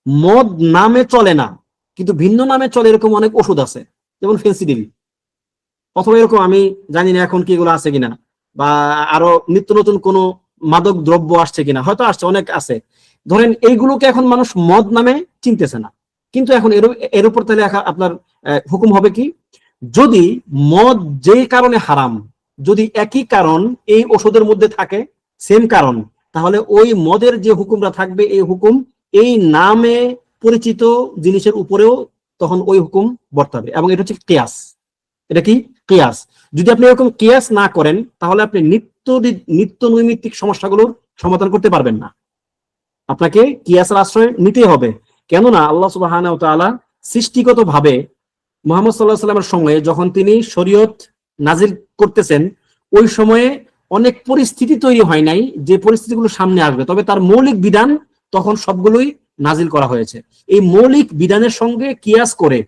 মদ নামে চলে না, কিন্তু ভিন্ন নামে চলে এরকম অনেক ওষুধ আছে, যেমন ফেন্সিডিল, অথবা এরকম আমি জানি না এখন কি এগুলো আছে কিনা, বা আরো নিত্য নতুন কোনো মাদক দ্রব্য আসছে কিনা, হয়তো আসছে, অনেক আছে। ধরেন এইগুলোকে এখন মানুষ মদ নামে চিনতেছে না, কিন্তু এখন এর উপর তাহলে আপনার হুকুম হবে কি? যদি মদ যে কারণে হারাম, যদি একই কারণ এই ওষুধের মধ্যে থাকে, সেম কারণ, তাহলে ওই মদের যে হুকুমটা থাকবে, এই হুকুম এই নামে পরিচিত জিনিসের উপরেও তখন ওই হুকুম বর্তাবে, এবং এটা হচ্ছে কিয়াস। এটা কি? কিয়াস। যদি আপনি এরকম কিয়াস না করেন, তাহলে আপনি নিত্য নৈমিত্তিক সমস্যাগুলোর সমাধান করতে পারবেন না। আপনাকে কিয়াসের আশ্রয় নিতে হবে। কেননা আল্লাহ সুবহানাহু ওয়া তাআলা সৃষ্টিগতভাবে মুহাম্মদ সাল্লাল্লাহু আলাইহি ওয়াসাল্লামের সময়ে যখন তিনি শরীয়ত নাজিল করতেছেন, ওই সময়ে অনেক পরিস্থিতি তৈরি হয় নাই যে পরিস্থিতিগুলো সামনে আসবে, তবে তার মৌলিক বিধান তখন সবগুলোই নাজিল করা হয়েছে। এই মৌলিক বিধানের সঙ্গে কিয়াস করে,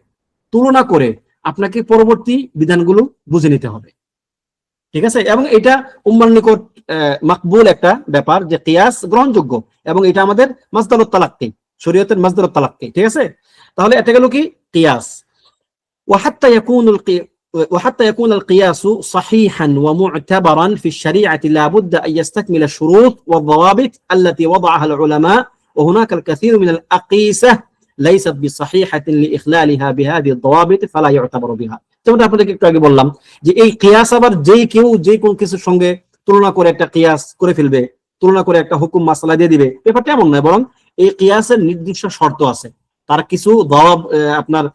তুলনা করে আপনাকে পরবর্তী বিধানগুলো বুঝে নিতে হবে। ঠিক আছে? এবং এটা উম্মার নিকট মাকবুল একটা ব্যাপার যে কিয়াস গ্রহণযোগ্য, এবং এটা আমাদের মাসদারুত তালাক্কি, শরীয়তের মাসদারুত তালাক্কি। ঠিক আছে? তাহলে এটা গেল কি? কিয়াস। وحتى يكون القياس صحيحا ومعتبرا في الشريعة لا بد أن يستكمل الشروط والضوابط التي وضعها العلماء، وهناك الكثير من الأقيسة ليست بصحيحة لإخلالها بهذه الضوابط فلا يعتبر بها। যেমন আপনাদেরকে একটু আগে বললাম যে এই কিয়াস আবার কেউ যে কোন কিছুর সঙ্গে তুলনা করে একটা কিয়াস করে ফেলবে, তুলনা করে একটা হুকুম মাসলা দিয়ে দিবে, ব্যাপারটা এমন নয়, বরং এই কিয়াসের নির্দিষ্ট শর্ত আছে, তার কিছু আপনার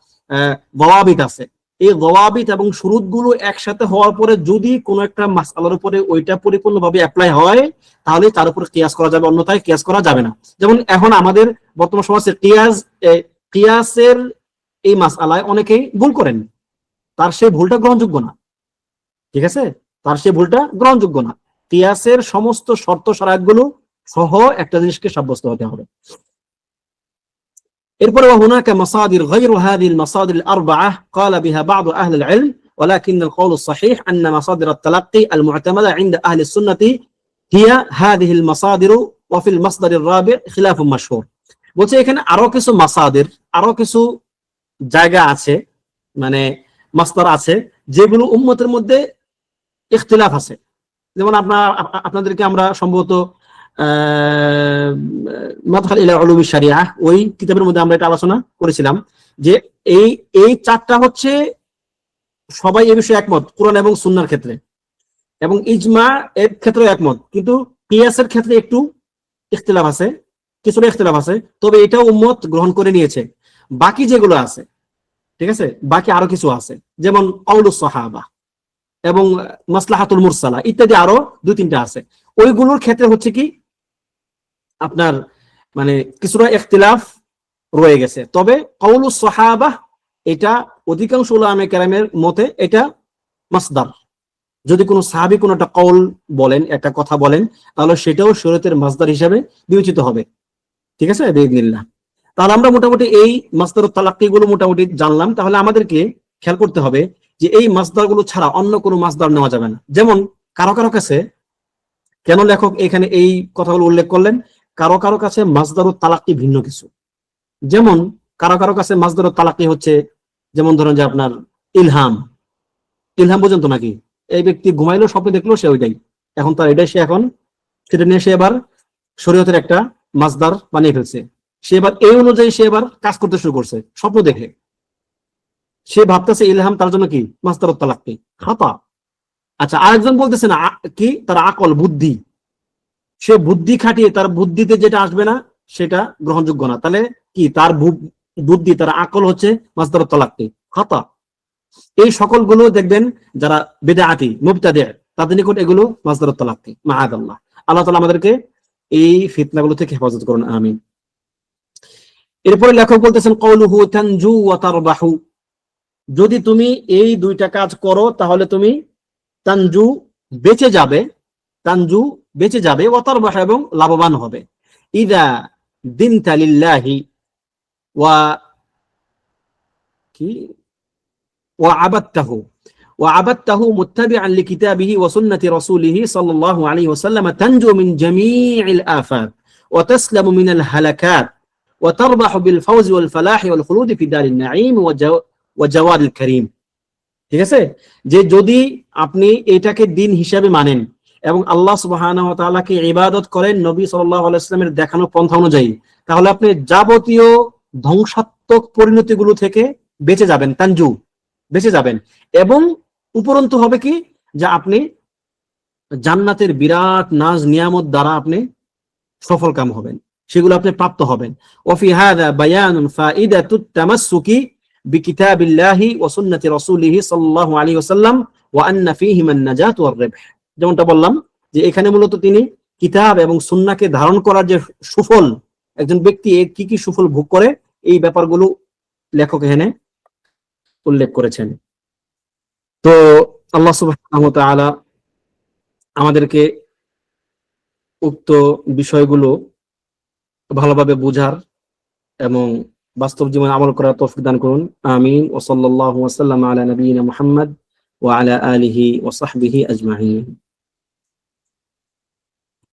দাওয়াবিত আছে। এই দাওয়াবিত এবং শুরুতগুলো একসাথে হওয়ার পরে যদি কোনো একটা মাসআলার উপরে ওইটা পরিপূর্ণভাবে অ্যাপ্লাই হয়, তাহলে তার উপর কিয়াস করা যাবে, অন্যথায় কিয়াস করা যাবে না। যেমন এখন আমাদের বর্তমান সমাজে কিয়াসের এই মাসআলায় অনেকেই ভুল করেন, তার সেই ভুলটা গ্রহণযোগ্য না। ঠিক আছে? তার সেই ভুলটা গ্রহণযোগ্য না। কিয়াসের সমস্ত শর্ত শরাতগুলো সহ একটা জিনিসকে সাব্যস্ত হতে হবে। এরপরে وهناك مصادر غير هذه المصادر الأربعة قال بها بعض أهل العلم، ولكن القول الصحيح أن مصادر التلقي المعتمدة عند أهل السنة هي هذه المصادر، وفي المصدر الرابع خلاف مشهور। বলছে এখানে আরো কিছু মাসাদির, আরো কিছু জায়গা আছে, মানে মাসদার আছে, যেগুলো উম্মতের মধ্যে ইখতিলাফ আছে। যেমন আপনাদেরকে আমরা সম্ভবত মাদখাল ইলা উলুমিশ শারিয়া ওই কিতাবের মধ্যে আমরা এটা আলোচনা করেছিলাম যে এই চারটা হচ্ছে সবাই এই বিষয়ে একমত, কোরআন এবং সুন্নাহর ক্ষেত্রে, এবং ইজমা এর ক্ষেত্রে একমত, কিন্তু কিয়াসের ক্ষেত্রে একটু ইখতিলাফ আছে, কিছুটা ইখতিলাফ আছে, তবে এটাও উম্মত গ্রহণ করে নিয়েছে। বাকি যেগুলো আছে, ঠিক আছে, বাকি আরো কিছু আছে, যেমন কাউলুস সাহাবা এবং মাসলাহাতুল মুরসালা ইত্যাদি আরো দুই তিনটা আছে। ওইগুলোর ক্ষেত্রে হচ্ছে কি আপনার মানে কিছুটা ইখতিলাফ রয়ে গেছে, তবে কাউলুস সাহাবা এটা অধিকাংশ উলামায়ে কেরামের মতে এটা মাসদার। যদি কোনো সাহাবী কোনো একটা কওল বলেন, একটা কথা বলেন, তাহলে সেটাও শরীয়তের মাসদার হিসেবে বিবেচিত হবে। ঠিক আছে? বিইজনিল্লাহ। তাহলে আমরা মোটামুটি এই মাসদারুত তালাক্কি গুলো মোটামুটি জানলাম। তাহলে আমাদেরকে খেয়াল করতে হবে যে এই মাসদারগুলো ছাড়া অন্য কোনো মাসদার নেওয়া যাবে না। যেমন কারো কারো কাছে, কেন লেখক এখানে এই কথাগুলো উল্লেখ করলেন, কারো কারো কাছে মাসদারুত তালাক্কি ভিন্ন কিছু। যেমন কারো কারো কাছে মাসদারুত তালাক্কি হচ্ছে, যেমন ধরেন যে আপনার ইলহাম। ইলহাম পর্যন্ত নাকি এই ব্যক্তি ঘুমাইলো, স্বপ্নে দেখলো, সে ওইটাই, এখন তার এটাই, সে এখন সেটা নিয়ে সে এবার শরীয়তের একটা মাসদার বানিয়ে ফেলছে। সে এবার এই অনুযায়ী সে এবার কাজ করতে শুরু করছে স্বপ্ন দেখে। সে ভাবতেছে ইলহাম তার জন্য কি মাসদারুত তালাক্কি, খাতা। আচ্ছা, আরেকজন বলতেছে না, কি তার আকল, বুদ্ধি, সে বুদ্ধি খাটিয়ে তার বুদ্ধিতে যেটা আসবে না সেটা গ্রহণযোগ্য না। তাহলে কি তার বুদ্ধি, তার আকল হচ্ছে মাসদারুত তালাক্কি, খাতা। এই সকলগুলো দেখবেন যারা বিদআতি মুবতাদি' তাদের নিকট এগুলো মাসদারুত তালাক্কি, মাআযাল্লাহ। আল্লাহ তাআলা আমাদেরকে এই ফিতনাগুলো থেকে হেফাজত করুন, আমিন। এরপরে লেখক বলতেছেন কওলুহু তানজু ওয়া তারবাহু, যদি তুমি এই দুইটা কাজ করো তাহলে তুমি তানজু বেঁচে যাবে, তানজু বেঁচে যাবে, ওয়া তারবাহু এবং লাভবান হবে। ইযা দিনতা লিল্লাহি ওয়া কি وعبدته وعبدته متبعا لكتابه وسنة رسوله صلى الله عليه وسلم تنجو من جميع الآفات وتسلم من الهلكات وتربح بالفوز والفلاح والخلود في دار النعيم وجوار الكريم। ঠিক আছে, যে যদি আপনি এটাকে দিন হিসাবে মানেন এবং আল্লাহ সুবহানাহু ওয়া তাআলাকে ইবাদত করেন নবী সাল্লাল্লাহু আলাইহি ওয়াসাল্লামের দেখানো পন্থা অনুযায়ী, তাহলে আপনি যাবতীয় ধ্বংসাত্মক পরিণতিগুলো থেকে বেঁচে যাবেন, তানজু বেঁচে যাবেন। এবং উপরন্তু হবে কি, যে আপনি জান্নাতের বিরাট নাজ নিয়ামত দ্বারা আপনি সফলকাম হবেন, সেগুলো আপনি প্রাপ্ত হবেন। ওয়াফি হাযা বায়ানুন ফাইদাতুত তামাসসুকি বিকিতাবিল্লাহি ওয়া সুন্নতি রাসূলিহি সাল্লাল্লাহু আলাইহি ওয়াসাল্লাম ওয়া আন্না ফীহিমা আন-নাজাত ওয়ার রিবহ। যেমনটা বললাম যে এখানে মূলত তিনি কিতাব এবং সুন্নাহকে ধারণ করার যে সুফল, একজন ব্যক্তি কি কি সুফল ভোগ করে, এই ব্যাপারগুলো লেখক এখানে উল্লেখ করেছেন। তো আল্লাহ সুবহানাহু ওয়া তাআলা আমাদেরকে উক্ত বিষয়গুলো ভালোভাবে বুঝার এবং বাস্তব জীবনে আমল করার তৌফিক দান করুন, আমিন। ওয়া সাল্লাল্লাহু ওয়া সাল্লামা আলা নবিয়িনা মুহাম্মদ ওয়া আলা আলিহি ওয়া সাহবিহি আজমাইন।